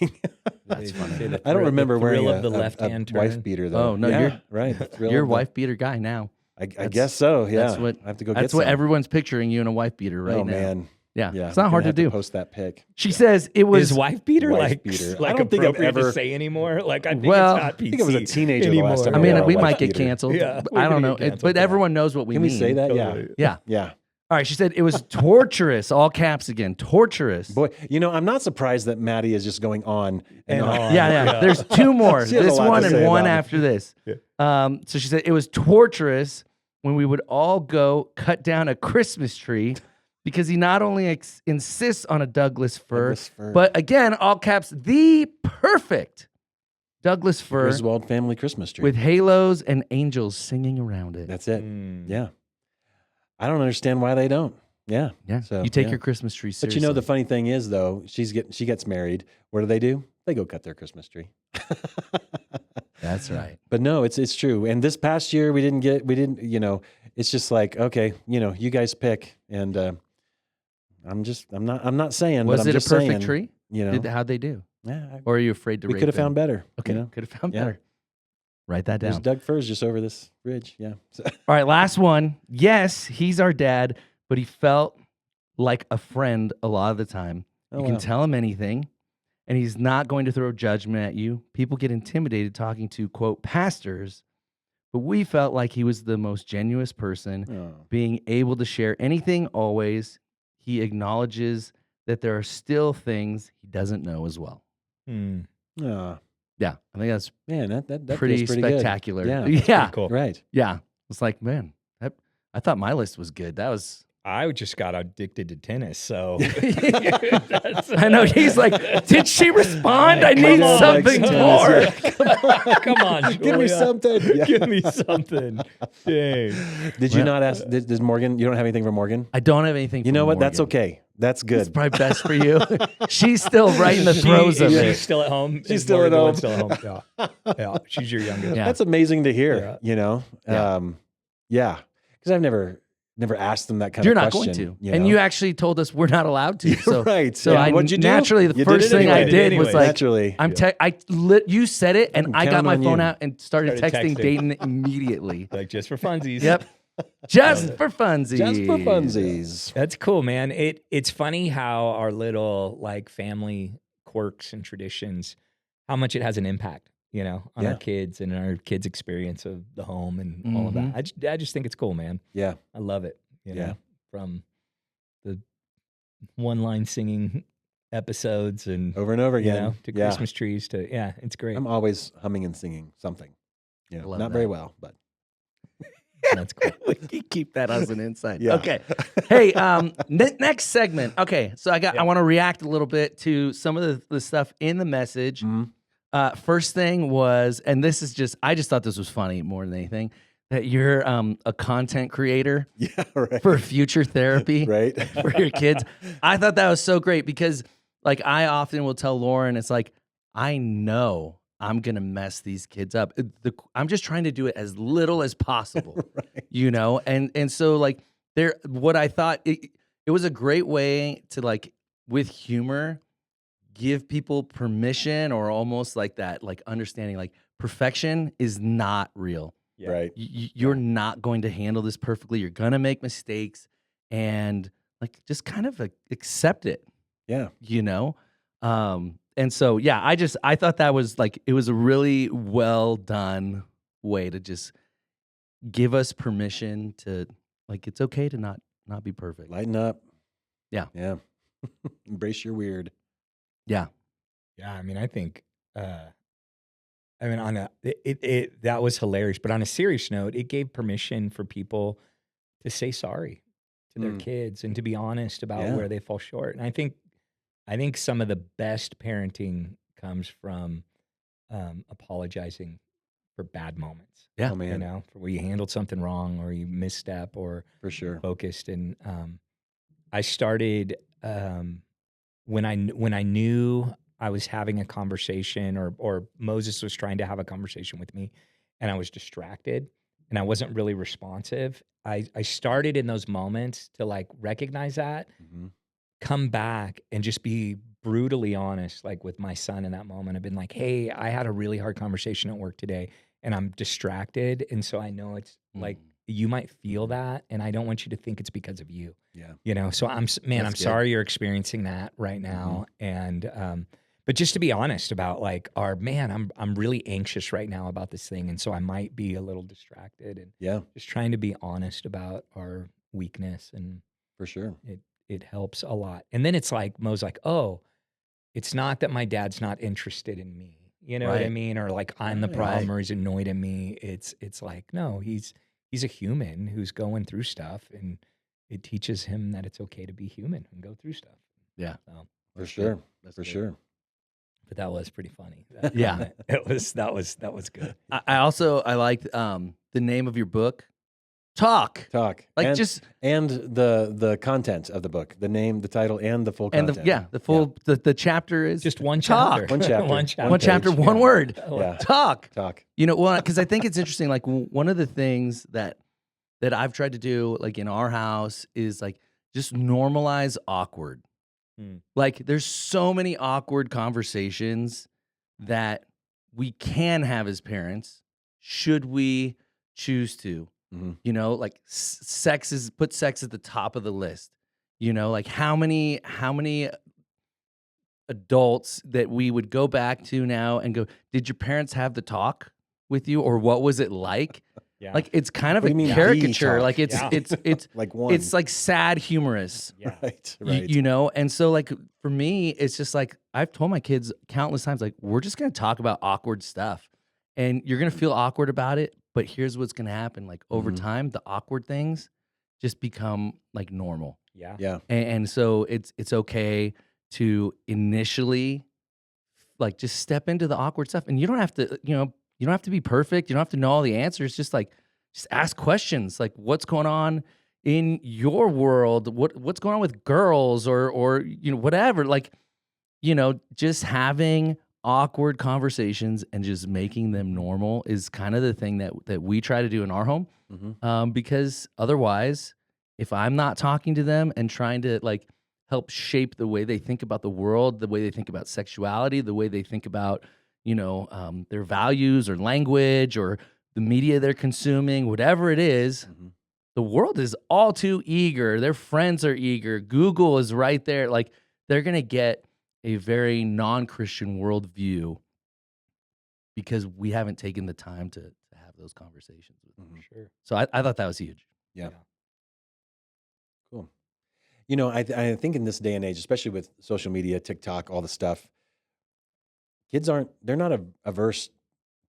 That's funny. I don't remember the wearing thrill a, of the a- left-hand a turn. wife beater though. Oh, no, yeah, you're- right. the thrill You're a of the- wife beater guy now. I That's- guess so. Yeah, That's what I have to go That's get what some. everyone's picturing you in a wife beater right oh now. man, Yeah. yeah. It's not I'm hard gonna to have do. Post that pic. She says it was Is wife beater Wife like beater. I like don't think I've appropriate ever- to say anymore? Like I think Well, it's not PC I think I was a teenager the anymore. last time I I mean, wore a we wife might get beater. canceled. Yeah, but we're I don't gonna know. get canceled But for that. everyone knows what we Can mean. we say that? Totally. Yeah. Yeah. All right. She said it was torturous, all caps again. Torturous. Boy, I'm not surprised that Maddie is just going on and And on. on. Yeah. There's 2 more. She has a This lot to one and say one about it. after this. Yeah. So she said it was torturous when we would all go cut down a Christmas tree because he not only insists on a Douglas fir, Douglas fir. but again, all caps, the perfect Douglas fir Griswold family Christmas tree. with halos and angels singing around it. That's it. Mm. Yeah. I don't understand why they don't. Yeah. Yeah. So, you take yeah. your Christmas tree But seriously. the funny thing is though, she gets married. What do? They go cut their Christmas tree. That's right. But no, it's true. And this past year we didn't, it's just like, okay, you guys pick. And I'm not saying, Was but I'm it a just perfect saying, tree? How'd they do? Yeah, Or are you afraid to we rate could have them? found better. Okay. Could have found Yeah. better. Write that There's down. Doug firs just over this bridge. Yeah. So, All right, last one. Yes, he's our dad, but he felt like a friend a lot of the time. oh, You can wow. tell him anything, and he's not going to throw judgment at you. People get intimidated talking to, quote, pastors, but we felt like he was the most genuine person, Oh. being able to share anything always. He acknowledges that there are still things he doesn't know as well. Mm. Oh, Yeah, I think that's man, that pretty feels pretty good. spectacular. Yeah. Yeah. Cool. Right. Yeah. It's like, man, I thought my list was good. That was I just got addicted to tennis, so I know. He's like, did she respond? I Come need on, something like, more. come on, Give me Julia. something. Yeah. Give me something. Dang. Did you not ask? Does Morgan? You don't have anything for Morgan? I don't have anything. You for know what? That's Morgan. okay. That's It's good. probably best for you. She's still right in the throes of She's it. still at home. She's Is still Morgan at the one home. Still at home. Yeah. She's your youngest. Yeah. That's amazing to hear. Yeah. Yeah. Yeah. Because I've never asked them that kind You're of not question. going to, and you actually told us we're not allowed to. So right. So Yeah. I What'd you do? naturally the You did first it thing I anyway. did was Anyway. like, naturally. you said it, and I'm I got counting my on phone you. out and started Started texting texting. Dayton immediately. Like just for funsies. Yep, just for funsies. Just for funsies. That's cool, man. It's funny how our little like family quirks and traditions, how much it has an impact, on Yeah. our kids and our kids' experience of the home and all of that. I just think it's cool, man. Yeah. I love it. You Yeah. know, from the one line singing episodes and Over and over again. to Yeah. Christmas trees to it's great. I'm always humming and singing something. love Not very that. well, but That's cool. You keep that as an insight. Yeah. Okay. Hey, next segment. Okay, so I want to react a little bit to some of the stuff in the message. Mhm. First thing was, and this is I just thought this was funny more than anything, that you're a content creator yeah, right. for future therapy right. for your kids. I thought that was so great because, like, I often will tell Lauren, it's like, I know I'm gonna mess these kids up. I'm just trying to do it as little as possible, Right. And so like what I thought it was a great way to, like, with humor, give people permission, or almost like that, like, understanding, like, perfection is not real. Yeah. Right. You're not going to handle this perfectly. You're gonna make mistakes, and, like, just kind of accept it. Yeah. And so, yeah, I thought that was, like, it was a really well done way to just give us permission to, like, it's okay to not be perfect. Lighten up. Yeah. Yeah. Embrace your weird. Yeah. Yeah, I mean, I think, that was hilarious. But on a serious note, it gave permission for people to say sorry to their kids and to be honest about Yeah. where they fall short. And I think some of the best parenting comes from apologizing for bad moments. Yeah. Oh man, You know, for where you handled something wrong or you misstep or for sure. focused. And I started when I knew I was having a conversation or Moses was trying to have a conversation with me, and I was distracted and I wasn't really responsive. I started in those moments to like recognize that, Mm-hmm. come back and just be brutally honest, like with my son in that moment. I've been like, hey, I had a really hard conversation at work today and I'm distracted. And so I know it's like you might feel that. And I don't want you to think it's because of you. Yeah. You know, so I'm That's good. sorry you're experiencing that right now. And but just to be honest about like I'm really anxious right now about this thing. And so I might be a little distracted and Yeah, just trying to be honest about our weakness, and for sure. it helps a lot. And then it's like Mo's like, oh, it's not that my dad's not interested in me. You know what I Right. mean? Or like I'm the Right. problem or he's annoyed at me. It's like, no, he's a human who's going through stuff, and it teaches him that it's okay to be human and go through stuff. Yeah. So, For That's sure. good. That's For good. sure. but that was pretty funny. That Yeah. comment. That was good. I like the name of your book, Talk. Talk. Like and, just and the content of the book, the name, the title, and the full and content. the full the chapter is Just one Talk. chapter. One chapter. one chapter. One chapter, page. one Yeah. word. Yeah. Talk. Talk. You know, well, because I think it's interesting. Like one of the things that I've tried to do, like in our house, is like just normalize awkward. Like there's so many awkward conversations that we can have as parents, should we choose to. Mhm. You know, like put sex at the top of the list. You know, like how many adults that we would go back to now and go, did your parents have the talk with you, or what was it like? Yeah. Like it's kind of What a do you mean, the caricature. talk? Like it's Yeah. it's Like one. it's like sad humorous. yeah. Right. Y- Right. You know, and so like for me, it's just like I've told my kids countless times, like we're just gonna talk about awkward stuff, and you're gonna feel awkward about it. But here's what's gonna happen: like over Mhm. time, the awkward things just become like normal, Yeah. Yeah. and so it's okay to initially like just step into the awkward stuff, and you don't have to, you don't have to be perfect. You don't have to know all the answers. Just ask questions, like what's going on in your world, what's going on with girls or whatever, like just having awkward conversations and just making them normal is kind of the thing that we try to do in our home. Mhm. Because otherwise, if I'm not talking to them and trying to like help shape the way they think about the world, the way they think about sexuality, the way they think about their values or language or the media they're consuming, whatever it is, Mhm. the world is all too eager. Their friends are eager. Google is right there. Like they're going to get a very non-Christian worldview because we haven't taken the time to have those conversations with them. Mhm. Sure. So I thought that was huge. Yeah. Cool. I think in this day and age, especially with social media, TikTok, all the stuff, they're not averse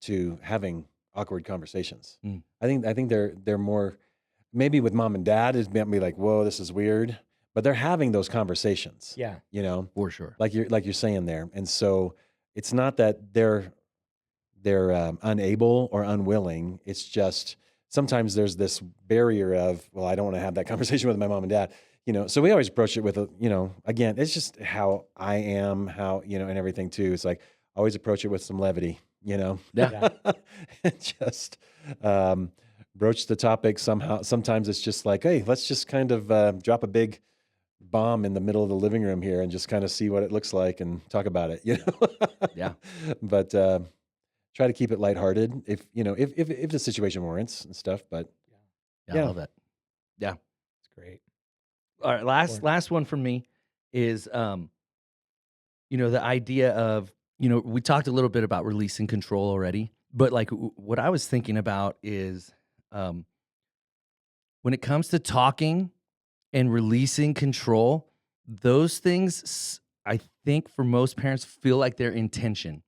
to having awkward conversations. Mm. I think they're more, maybe with mom and dad is might be like, whoa, this is weird, but they're having those conversations. Yeah. For sure. Like you're saying there, and so it's not that they're unable or unwilling. It's just sometimes there's this barrier of, well, I don't want to have that conversation with my mom and dad. So we always approach it with again, it's just how I am, and everything too. It's like always approach it with some levity, Yeah. and just broach the topic somehow. Sometimes it's just like, hey, let's just kind of drop a big bomb in the middle of the living room here and just kind of see what it looks like and talk about it, Yeah. But try to keep it lighthearted if the situation warrants and stuff. But Yeah, Yeah. I love that. Yeah. It's great. All right, last one for me is the idea of, we talked a little bit about releasing control already, but like what I was thinking about is when it comes to talking and releasing control, those things I think for most parents feel like they're in tension.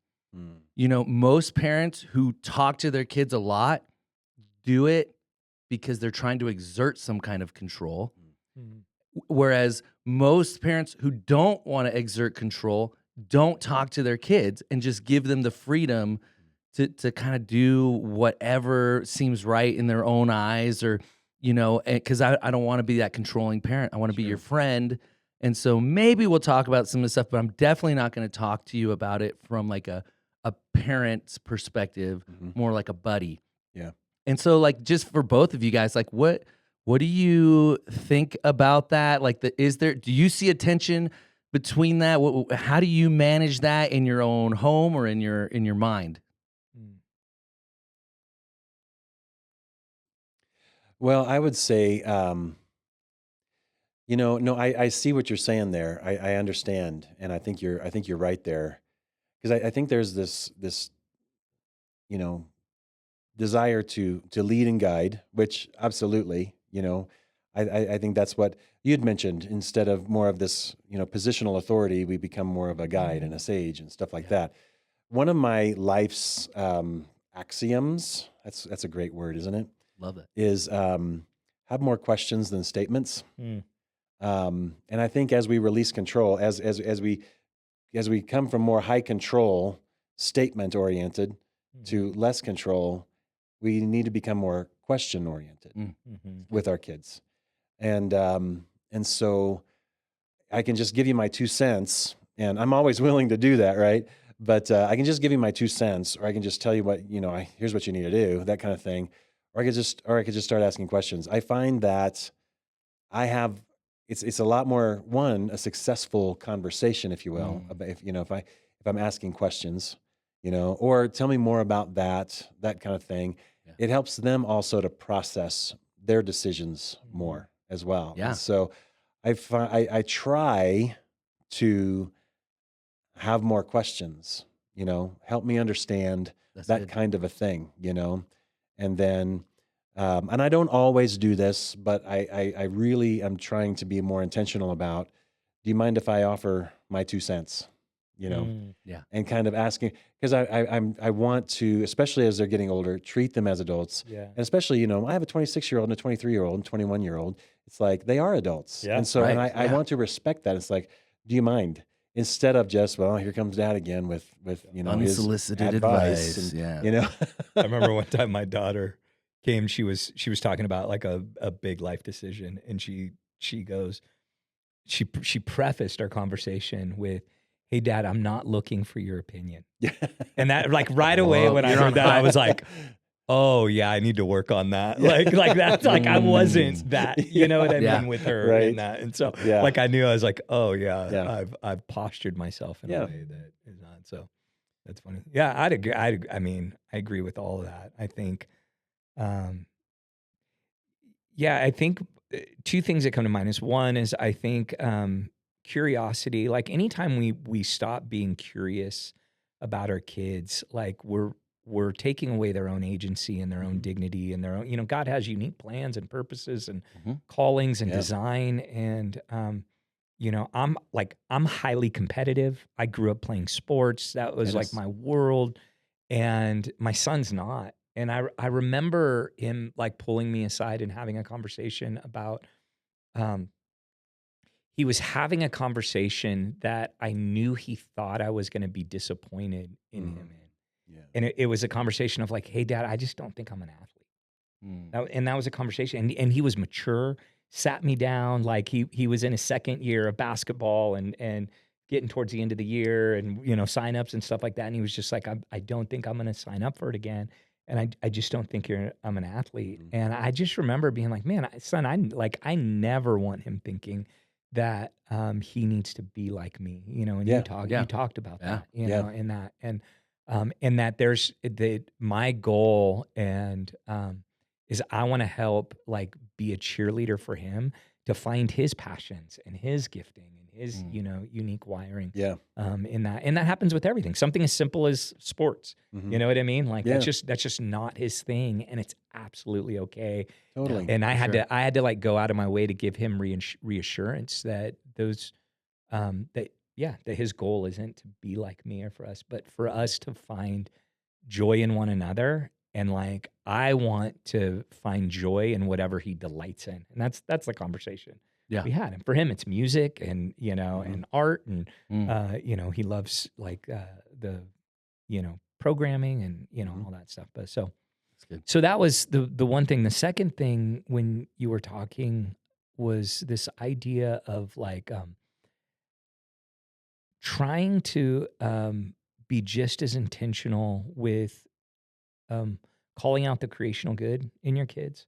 Most parents who talk to their kids a lot do it because they're trying to exert some kind of control. Whereas most parents who don't want to exert control don't talk to their kids and just give them the freedom to kind of do whatever seems right in their own eyes, or because I don't want to be that controlling parent. I want to be your friend. And so maybe we'll talk about some of the stuff, but I'm definitely not going to talk to you about it from like a parent's perspective, more like a buddy. Yeah. And so, like, just for both of you guys, like, what do you think about that? Like, do you see a tension between that? How do you manage that in your own home or in your mind? Well, I would say, no, I see what you're saying there. I understand, and I think you're right there, because I think there's this you know desire to lead and guide, which absolutely, I think that's what you had mentioned. Instead of more of this, positional authority, we become more of a guide and a sage and stuff like that. One of my life's axioms, that's a great word, isn't it? Love it. Is have more questions than statements. Mm. And I think as we release control, as we come from more high control, statement oriented to less control, we need to become more question oriented with our kids. And so I can just give you my 2 cents, and I'm always willing to do that, right? But I can just give you my 2 cents, or I can just tell you what, here's what you need to do, that kind of thing. Or I could just start asking questions. I find that it's a lot more, a successful conversation, if you will, about if I'm asking questions, or tell me more about that kind of thing. Yeah. It helps them also to process their decisions more as well. Yeah. And so I try to have more questions, help me understand that kind of a thing, and then, and I don't always do this, but I really am trying to be more intentional about, do you mind if I offer my 2 cents, Yeah. and kind of asking, because I want to, especially as they're getting older, treat them as adults. Yeah. And especially, I have a 26-year-old and a 23-year-old and 21-year-old. It's like, they are adults. Yeah. And so, Right. and I want to respect that. It's like, do you mind? Instead of just, well, here comes Dad again with unsolicited his advice. and, I remember one time my daughter came, she was talking about like a big life decision, and she prefaced our conversation with, "Hey Dad, I'm not looking for your opinion." And that, like, right away when I heard that, I was like, "Oh yeah, I need to work on that." Like that's like, I wasn't that, you know what I mean, with her in that. And so like, I knew, I was like, "Oh yeah. I've postured myself in a way that is not." So that's funny. Yeah, I'd agree. I mean, I agree with all of that. I think, I think 2 things that come to mind is, one is, I think, curiosity. Like, anytime we stop being curious about our kids, like, we're taking away their own agency and their own dignity and their own, God has unique plans and purposes and callings and design. And, I'm highly competitive. I grew up playing sports. That was like my world. And my son's not. And I remember him like pulling me aside and having a conversation about, he was having a conversation that I knew he thought I was going to be disappointed in him in. Yeah. And it was a conversation of like, "Hey Dad, I just don't think I'm an athlete." And that was a conversation. And he was mature, sat me down. Like, he was in his second year of basketball and getting towards the end of the year, and, signups and stuff like that. And he was just like, I don't think I'm going to sign up for it again. And I just don't think I'm an athlete. And I just remember being like, "Man, son, I never want him thinking that he needs to be like me," and you talked about that, in that, and that there's my goal, and is I want to help, like, be a cheerleader for him to find his passions and his gifting and his unique wiring. In that, and that happens with everything. Something as simple as sports. You know what I mean? Like, that's just not his thing, and it's absolutely okay. Totally. And I had to like go out of my way to give him reassurance that that his goal isn't to be like me or for us, but for us to find joy in one another. And like, I want to find joy in whatever he delights in. And that's the conversation we had. And for him, it's music and, and art. And, he loves like the, programming and Mhm. all that stuff. But so That's good. so that was the one thing. The second thing when you were talking was this idea of like trying to be just as intentional with um, calling out the creational good in your kids,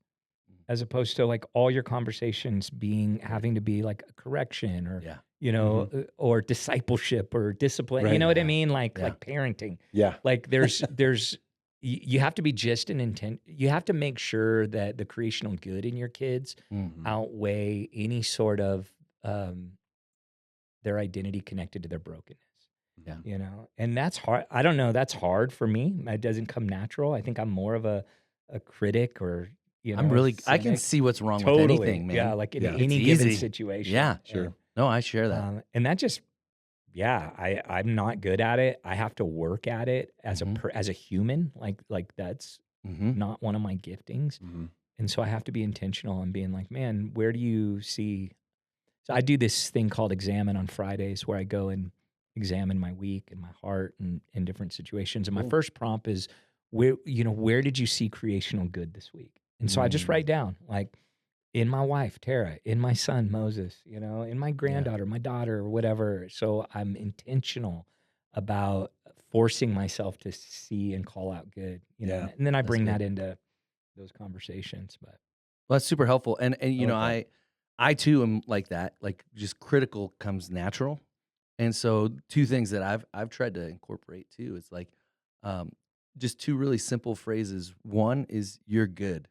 as opposed to like all your conversations being having to be like a correction or Yeah. or discipleship or discipline. You Right. know what I Yeah. mean? Like Yeah. parenting. Yeah. Like there's you have to be just an intent. You have to make sure that the creational good in your kids Mhm. outweigh any sort of their identity connected to their brokenness. Yeah. And that's hard. I don't know. That's hard for me. It doesn't come natural. I think I'm more of a critic or, I can cynic. see what's wrong with Totally. anything, man. Yeah. Like in Yeah. It's any given easy. situation. Yeah. Sure. No, I share that. And that just, I'm not good at it. I have to work at it as Mhm. as a human. Like that's Mhm. not one of my giftings. Mhm. And so I have to be intentional and being like, man, where do you see? So I do this thing called Examine on Fridays where I go and examine my week and my heart and in different situations. And my Cool. first prompt is where did you see creational good this week? And so I just write down like in my wife, Tara, in my son, Moses, in my granddaughter, my daughter, or whatever. So I'm intentional about forcing myself to see and call out good, Yeah, and then I that's bring good. that into those conversations. But Well, that's super helpful. And you know, like I too am like that. Like just critical comes natural. And so two things that I've tried to incorporate too is like um just two really simple phrases. One is you're good.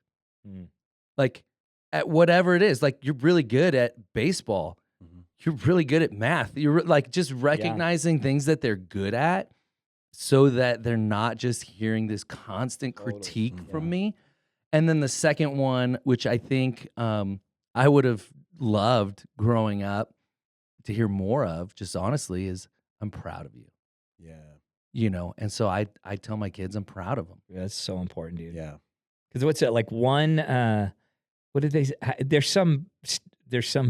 Mm. Like at whatever it is. Like you're really good at baseball. Mhm. You're really good at math. You're like just recognizing things that they're good at so that they're not just hearing this constant Totally. critique Yeah. from me. And then the second one, which I think I would have loved growing up to hear more of, just honestly, is I'm proud of you. Yeah. And so I tell my kids I'm proud of them. That's so important, dude. Yeah. Because what's it like? One, what did they? There's some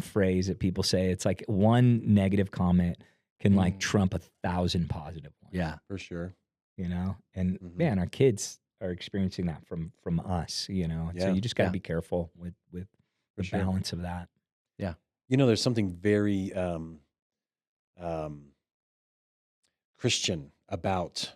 phrase that people say. It's like one negative comment can like trump 1,000 positive ones. Yeah. For sure. And Mhm. man, our kids are experiencing that from us. So Yeah. you just got to Yeah. be careful with the For sure. balance of that. There's something very Christian about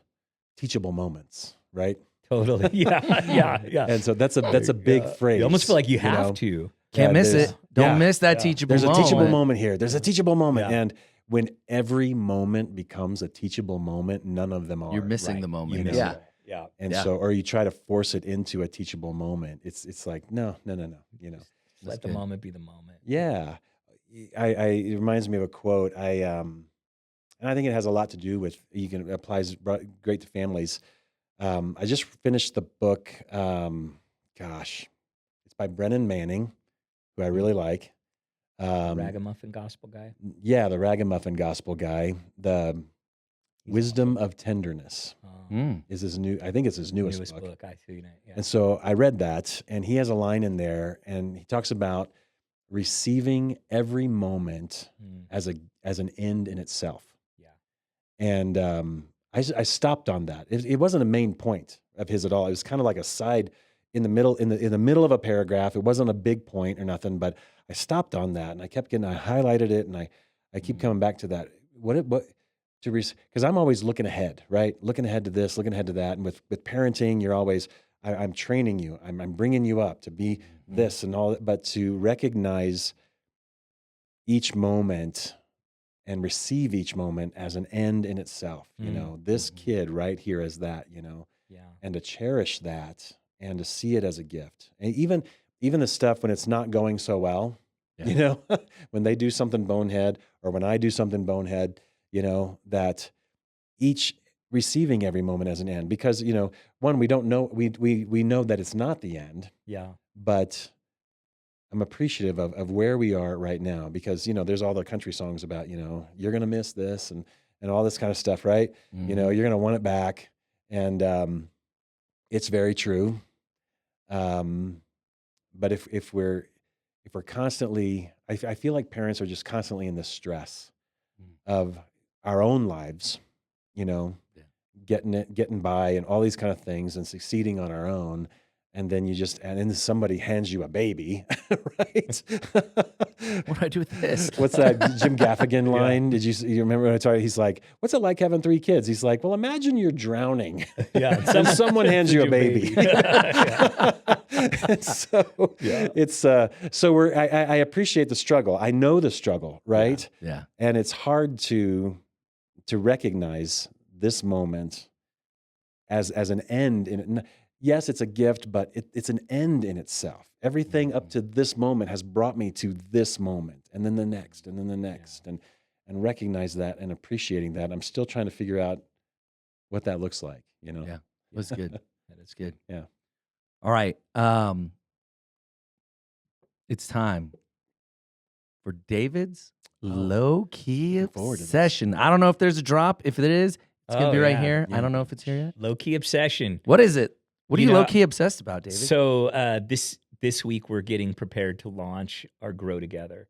teachable moments, right? Totally. Yeah. And so that's a big phrase. You almost feel like you have know? to. Can't miss there's- it. Don't yeah. miss that Yeah. teachable There's a moment. teachable moment here. There's a teachable moment. Yeah. And when every moment becomes a teachable moment, none of them are. You're missing Right. the moment. You miss Yeah. it. Yeah. And Yeah. or you try to force it into a teachable moment. It's like, no. Just let the good. moment be the moment. Yeah. It reminds me of a quote. And I think it has a lot to do with, applies great to families. I just finished the book. It's by Brennan Manning, who I really like. Ragamuffin gospel guy. Yeah, the Ragamuffin Gospel guy. The He's Wisdom of Tenderness Mm. is I think it's his newest book. I've seen it. Yeah. And so I read that, and he has a line in there, and he talks about receiving every moment Mm. as an end in itself. Yeah. And I stopped on that. It wasn't a main point of his at all. It was kind of like a side in the middle of a paragraph. It wasn't a big point or nothing, but I stopped on that, and I highlighted it, and I keep coming back to that. Because I'm always looking ahead, right? Looking ahead to this, looking ahead to that. And with parenting, you're always, I'm training you. I'm bringing you up to be this and all, but to recognize each moment and receive each moment as an end in itself. This kid right here is that, Yeah. and to cherish that and to see it as a gift. And even the stuff when it's not going so well, when they do something bonehead or when I do something bonehead, that each receiving every moment as an end, because, one, we don't know, we know that it's not the end, Yeah. but I'm appreciative of where we are right now, because, there's all the country songs about, you're going to miss this and all this kind of stuff, right? Mhm. You're going to want it back. And it's very true. But if we're constantly, I feel like parents are just constantly in the stress of our own lives, getting by and all these kind of things and succeeding on our own. And then and then somebody hands you a baby, right? What do I do with this? What's that Jim Gaffigan line? You remember when I told you? He's like, "What's it like having 3 kids?" He's like, "Well, imagine you're drowning, and someone hands you a baby." And so it's so I appreciate the struggle. I know the struggle, right? Yeah. And it's hard to recognize this moment as an end in it. Yes, it's a gift, but it's an end in itself. Everything up to this moment has brought me to this moment, and then the next, and then the next, and recognize that and appreciating that. I'm still trying to figure out what that looks like. Yeah, that's good. That is good. Yeah. All right. It's time for David's low-key obsession. I don't know if there's a drop. If it is, it's going to be right here. I don't know if it's here yet. Low-key obsession. What is it? What are you low-key obsessed about, David? So this week we're getting prepared to launch our Grow Together,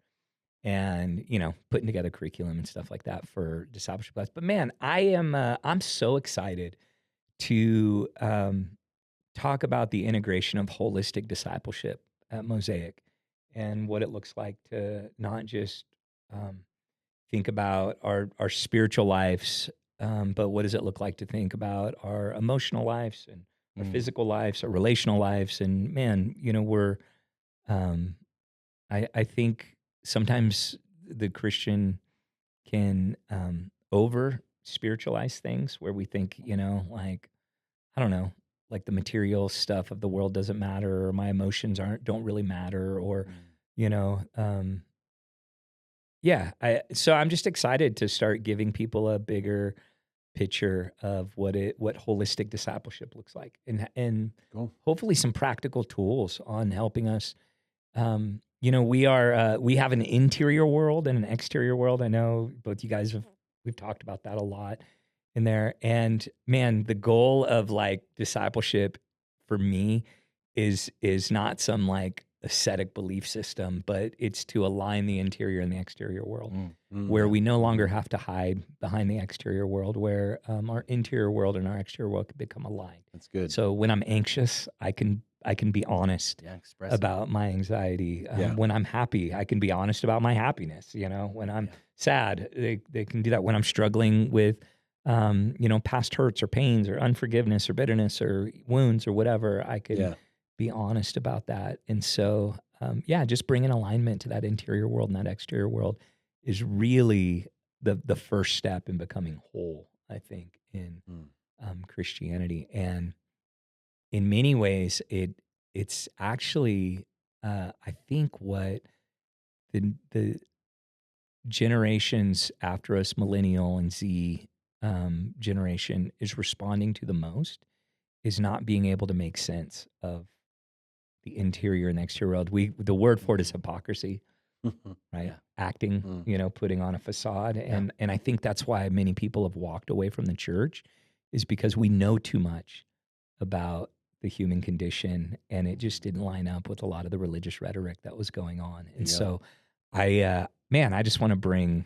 and putting together curriculum and stuff like that for discipleship class. But man, I'm so excited to talk about the integration of holistic discipleship at Mosaic and what it looks like to not just think about our spiritual lives, but what does it look like to think about our emotional lives and our physical lives, our relational lives. And man, we're, I think sometimes the Christian can over spiritualize things where we think, like, I don't know, like the material stuff of the world doesn't matter, or my emotions don't really matter, or, so I'm just excited to start giving people a bigger picture of what holistic discipleship looks like, and Cool. hopefully some practical tools on helping us. We have an interior world and an exterior world. I know both you guys we've talked about that a lot in there. And man, the goal of like discipleship for me is not some like ascetic belief system, but it's to align the interior and the exterior world, where we no longer have to hide behind the exterior world, where our interior world and our exterior world can become aligned. That's good. So when I'm anxious, I can be honest about my anxiety. When I'm happy, I can be honest about my happiness. When I'm sad, they can do that. When I'm struggling with past hurts or pains or unforgiveness or bitterness or wounds or whatever, I can be honest about that. And so, just bringing alignment to that interior world and that exterior world is really the first step in becoming whole, I think, in Christianity. And in many ways, it's actually, I think, what the generations after us, Millennial and Z generation, is responding to the most is not being able to make sense of the interior and exterior world. The word for it is hypocrisy, right? Acting, putting on a facade. And I think that's why many people have walked away from the church, is because we know too much about the human condition, and it just didn't line up with a lot of the religious rhetoric that was going on. And so I just want to bring,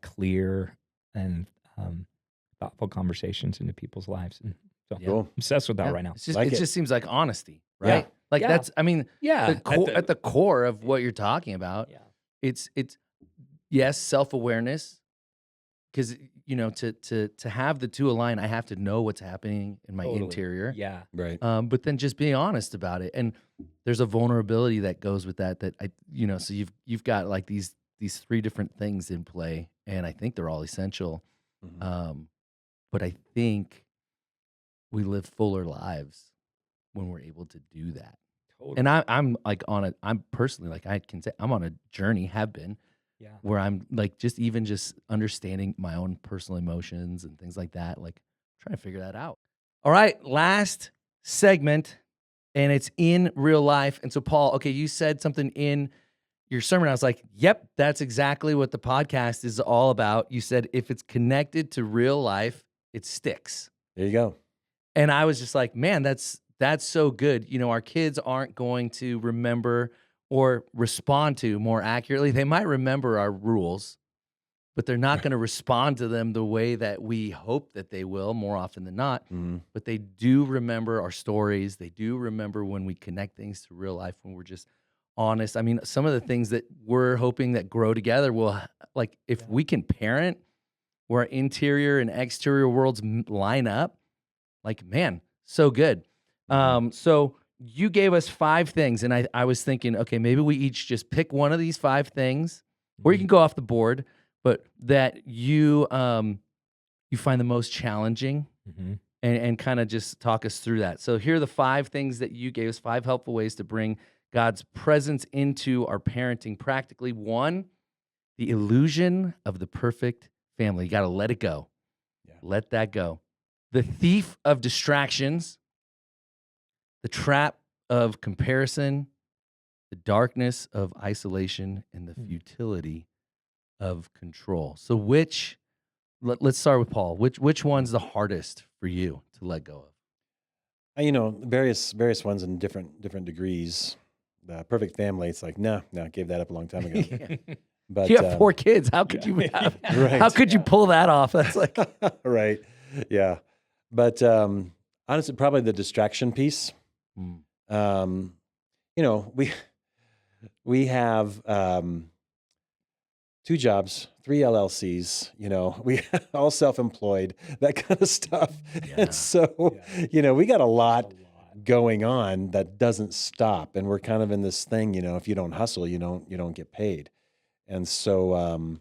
clear and thoughtful conversations into people's lives. And so I'm obsessed with that right now. It just seems like honesty, right? That's, at the core of what you're talking about. It's yes, self-awareness, because to have the two align, I have to know what's happening in my interior. Yeah. Right. But then just being honest about it, and there's a vulnerability that goes with that. So you've got like these 3 different things in play, and I think they're all essential. But I think we live fuller lives when we're able to do that. Totally. And I'm like I'm personally, like, I can say I'm on a journey, have been, where I'm like just understanding my own personal emotions and things like that, like trying to figure that out. All right, last segment, and it's in real life. And so, Paul, okay, you said something in your sermon. I was like, yep, that's exactly what the podcast is all about. You said if it's connected to real life, it sticks. There you go. And I was just like, man, that's so good. Our kids aren't going to remember or respond to more accurately. They might remember our rules, but they're not going to respond to them the way that we hope that they will more often than not. But they do remember our stories. They do remember when we connect things to real life, when we're just honest. I mean, some of the things that we're hoping that grow together will, like, if we can parent where our interior and exterior worlds line up, like, man, so good. So you gave us 5 things, and I was thinking, okay, maybe we each just pick one of these 5 things, or you can go off the board, but that you find the most challenging, and kind of just talk us through that. So here are the 5 things that you gave us, 5 helpful ways to bring God's presence into our parenting practically. 1, the illusion of the perfect family. You got to let it go. Yeah. Let that go. The thief of distractions, the trap of comparison, the darkness of isolation, and the futility of control. So let's start with Paul. Which one's the hardest for you to let go of? Various ones in different degrees. The perfect family, it's like, no, gave that up a long time ago. But You have 4 kids. How could you have? Right. How could you pull that off? That's like right. Yeah. But honestly, probably the distraction piece. We have 2 jobs, 3 LLCs, we all self-employed, that kind of stuff. And so, we got a lot going on that doesn't stop. And we're kind of in this thing, if you don't hustle, you don't get paid. And so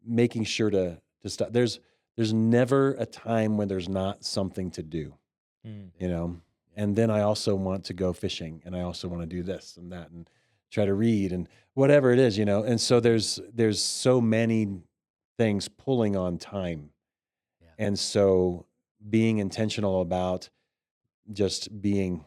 making sure to stop. There's never a time when there's not something to do, And then I also want to go fishing, and I also want to do this and that and try to read and whatever it is, And so there's so many things pulling on time. Yeah. And so being intentional about just being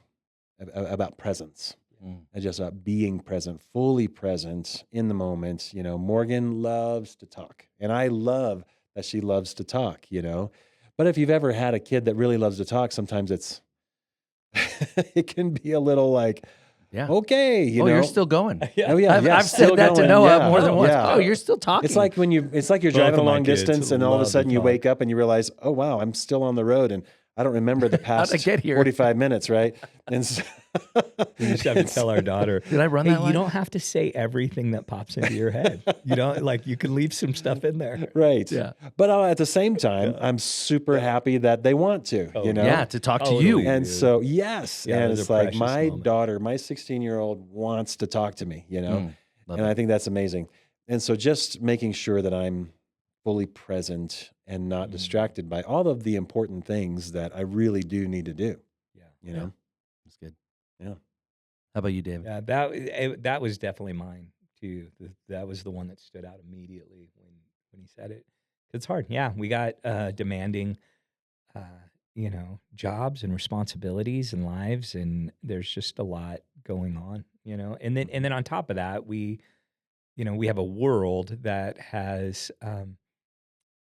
about presence. And just about being present, fully present in the moment. Morgan loves to talk, and I love that she loves to talk, But if you've ever had a kid that really loves to talk, sometimes it can be a little like, okay, you're still going. Oh yeah, I've said that to Noah more than once. Yeah. Oh, you're still talking. It's like you're driving a long distance, and all of a sudden you wake up and you realize, oh wow, I'm still on the road, and I don't remember the past 45 minutes, right? And so, we just have to tell our daughter, did I run that line? You don't have to say everything that pops into your head. You don't you can leave some stuff in there. Right. Yeah. But at the same time, I'm super happy that they want to, Yeah, to talk to you. And so, yes. Yeah, and it's like my daughter, my 16-year-old wants to talk to me, and I think that's amazing. And so just making sure that I'm fully present and not distracted by all of the important things that I really do need to do. Yeah. That's good. Yeah. How about you, David? Yeah, that was definitely mine too. That was the one that stood out immediately when he said it. It's hard. Yeah, we got demanding, jobs and responsibilities and lives, and there's just a lot going on, And then on top of that, we have a world that has.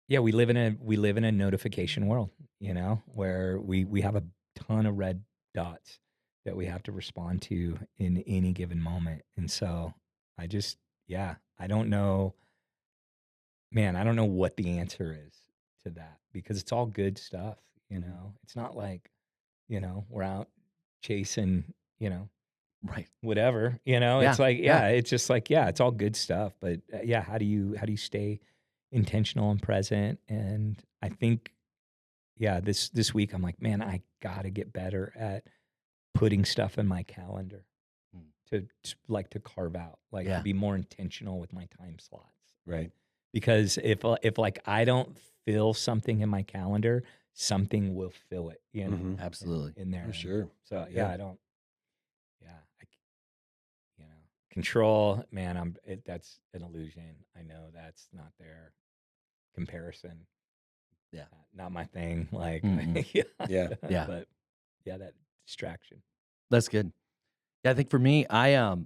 We live in a notification world, where we have a ton of red dots that we have to respond to in any given moment. And so I don't know, man, I don't know what the answer is to that, because it's all good stuff, It's not like, we're out chasing, right, whatever, It's like, it's just like, it's all good stuff. But how do you stay intentional and present? And I think, this week I'm like, man, I gotta get better at putting stuff in my calendar to carve out, to be more intentional with my time slots. Right. Because if I don't fill something in my calendar, something will fill it, Absolutely. in there. For sure. So I don't, control, man, that's an illusion. I know that's not there. Comparison. Yeah. Not my thing. Yeah. But that distraction. That's good. Yeah, I think for me, I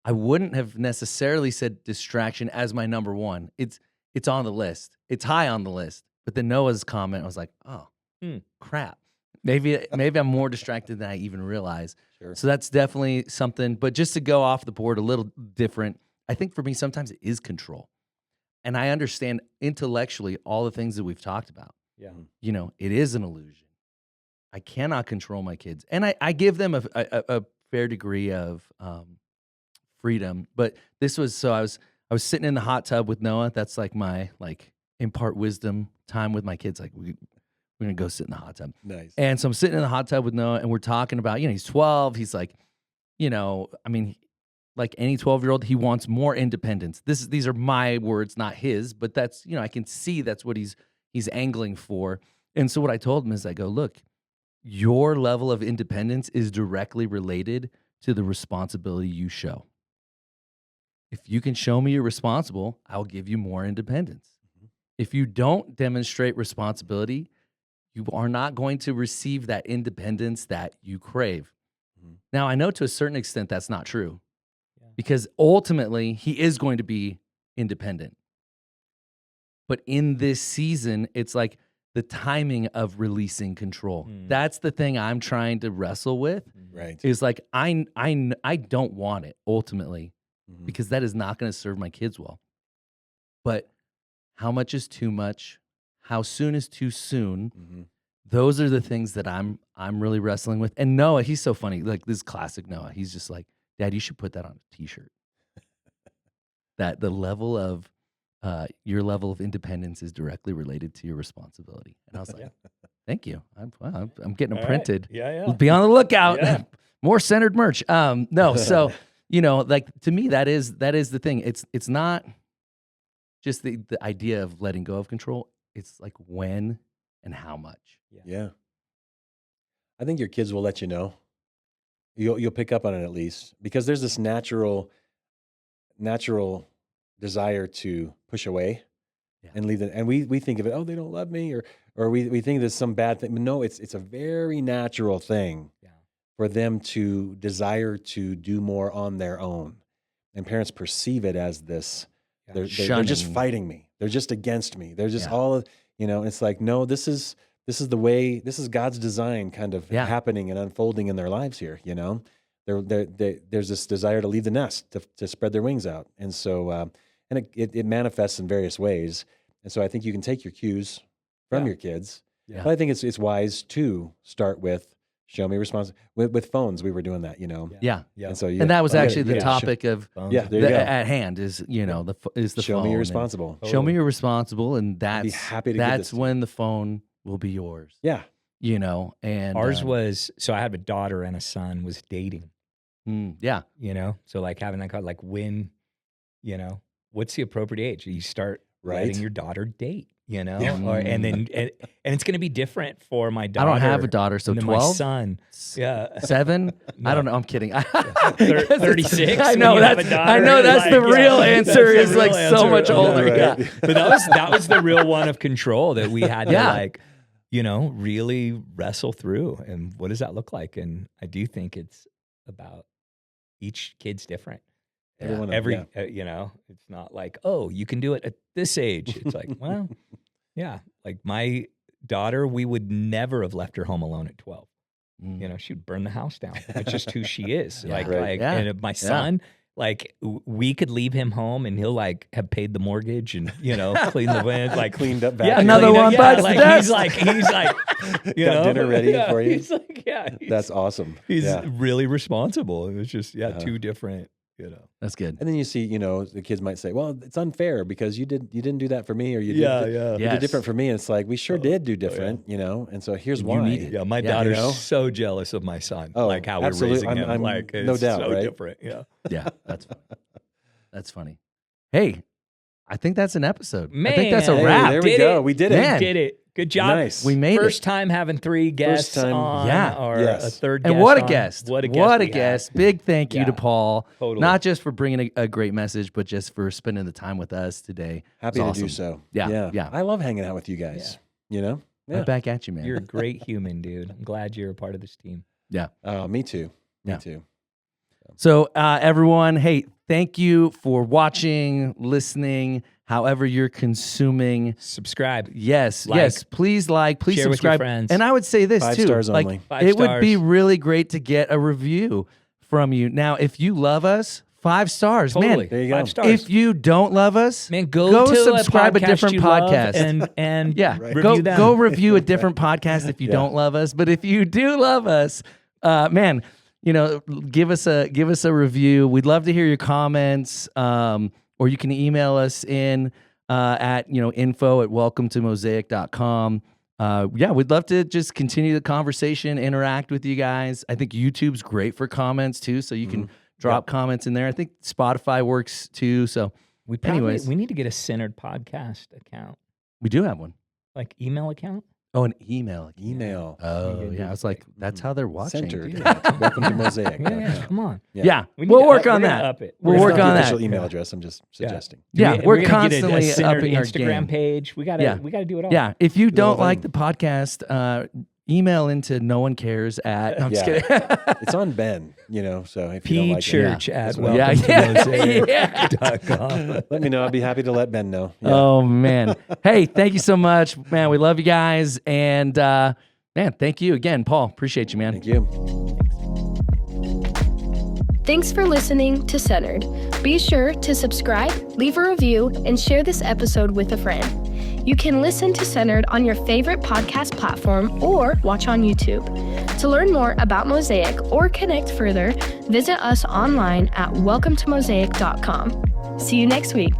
wouldn't have necessarily said distraction as my number one. It's on the list. It's high on the list. But then Noah's comment, I was like, oh, crap. Maybe I'm more distracted than I even realize. Sure. So that's definitely something. But just to go off the board a little different, I think for me, sometimes it is control. And I understand intellectually all the things that we've talked about. Yeah. You know, it is an illusion. I cannot control my kids. And I give them a fair degree of freedom. But this was, so I was sitting in the hot tub with Noah. That's like my, like, impart wisdom time with my kids. Like, we're going to go sit in the hot tub. Nice. And so I'm sitting in the hot tub with Noah, and we're talking about, you know, he's 12. He's like, you know, I mean, like any 12-year-old, he wants more independence. These are my words, not his, but that's, you know, I can see that's what he's angling for. And so what I told him is, I go, look, your level of independence is directly related to the responsibility you show. If you can show me you're responsible, I'll give you more independence. If you don't demonstrate responsibility, you are not going to receive that independence that you crave. Now, I know to a certain extent that's not true, because ultimately he is going to be independent. But in this season, it's like the timing of releasing control. That's the thing I'm trying to wrestle with. Right. Is like, I don't want it ultimately, because that is not going to serve my kids well. But how much is too much? How soon is too soon? Those are the things that I'm really wrestling with. And Noah, he's so funny. Like, this classic Noah. He's just like, Dad, you should put that on a T-shirt. That the level of your level of independence is directly related to your responsibility. And I was like, thank you. I'm getting them printed. Yeah. Be on the lookout. Yeah. More centered merch. No, so you know, like, to me, that is the thing. It's not just the idea of letting go of control. It's like when and how much. Yeah. I think your kids will let you know. You'll pick up on it at least, because there's this natural desire to push away and leave it. And we think of it, oh, they don't love me, or we think there's some bad thing. But no, it's a very natural thing for them to desire to do more on their own. And parents perceive it as this, they're just fighting me. They're just against me. They're just all, you know, it's like, no, this is the way, this is God's design kind of happening and unfolding in their lives here, you know? There's this desire to leave the nest, to spread their wings out. And so, and it manifests in various ways. And so I think you can take your cues from your kids. Yeah. But I think it's wise to start with, show me responsibility. With phones, we were doing that, you know? Yeah. And so, and that was actually the topic of there you go. At hand is, you know, the show phone. Me you're responsible. Show me you're responsible, and I'd be happy to that's when the phone will be yours. Yeah. You know, and ours was, so I have a daughter and a son, was dating. Yeah. You know, so like having that, like, when, you know, what's the appropriate age? You start letting your daughter date, you know, and it's going to be different for my daughter. I don't have a daughter, so 12? My son. 7? No. I don't know. I'm kidding. 36. I know that's like, the real answer is like so much older. Yeah, right. Yeah. But that was the real one of control that we had to like, you know, really wrestle through. And what does that look like? And I do think it's about each kid's different. You know, it's not like, oh, you can do it at this age. It's like, well, yeah, like my daughter, we would never have left her home alone at 12. You know, she'd burn the house down. That's just who she is. And my son, like, we could leave him home and he'll like have paid the mortgage and, you know, clean the wind, like cleaned up back. Yeah, another one bites the dust. He's like, you got know, dinner ready for you. He's like, that's awesome. He's really responsible. It was just, two different, you know. That's good. And then you see, you know, the kids might say, well, it's unfair because you didn't do that for me, or you did different for me. And it's like, we sure did do different, you know? And so here's why. Yeah, my daughter's so jealous of my son, like how we're raising him. I'm like, it's no doubt, so right? different. Yeah. Yeah, that's funny. That's funny. Hey, I think that's an episode. Man, I think that's a wrap. There we go. We did it. Man. We did it. Good job. Nice. We made First it. time having 3 guests on, or a third guest. And what a on. guest. What a guest. What a guest. Big thank you to Paul. Totally. Not just for bringing a great message, but just for spending the time with us today. Happy to do so. Yeah. I love hanging out with you guys, you know? Right back at you, man. You're a great human, dude. I'm glad you're a part of this team. Yeah. Me too. Me too. So everyone, hey, thank you for watching, listening, however you're consuming. Subscribe. Yes, yes. Please please share subscribe. with your friends. And I would say this 5 too. stars like, only. 5 it would be stars. really great to get a review from you. Now, if you love us, 5 stars. Totally. Man, There you go. 5 stars. if you don't love us, Man, go to subscribe a different you love podcast. and yeah, review them. go review a different podcast if you don't love us. But if you do love us, man, give us a review. We'd love to hear your comments, or you can email us in at info@welcometomosaic.com. We'd love to just continue the conversation, interact with you guys. I think YouTube's great for comments too, so you can drop comments in there. I think Spotify works too. So, we need to get a Centered podcast account, we do have one. like email account. Oh, an email. Email. Oh, yeah. I was like, that's how they're watching. Centered. dude. Welcome to Mosaic. Yeah, come on. Yeah, We need we'll to work up- on we're gonna that. up it. We'll We're work gonna on do that. Official email address. I'm just suggesting. Yeah, we're gonna get constantly a Centered upping our Instagram game. page. We gotta do it all. Yeah, if you don't whole like thing. the podcast, email into no one cares at. No, I'm just kidding. It's on Ben, so if you don't like it, Church at Yeah, welcometomosaic.com. let me know. I'd be happy to let Ben know. Yeah. Oh man. Hey, thank you so much, man. We love you guys, and man, thank you again, Paul. Appreciate you, man. Thank you. Thanks for listening to Centered. Be sure to subscribe, leave a review, and share this episode with a friend. You can listen to Centered on your favorite podcast platform or watch on YouTube. To learn more about Mosaic or connect further, visit us online at welcometomosaic.com. See you next week.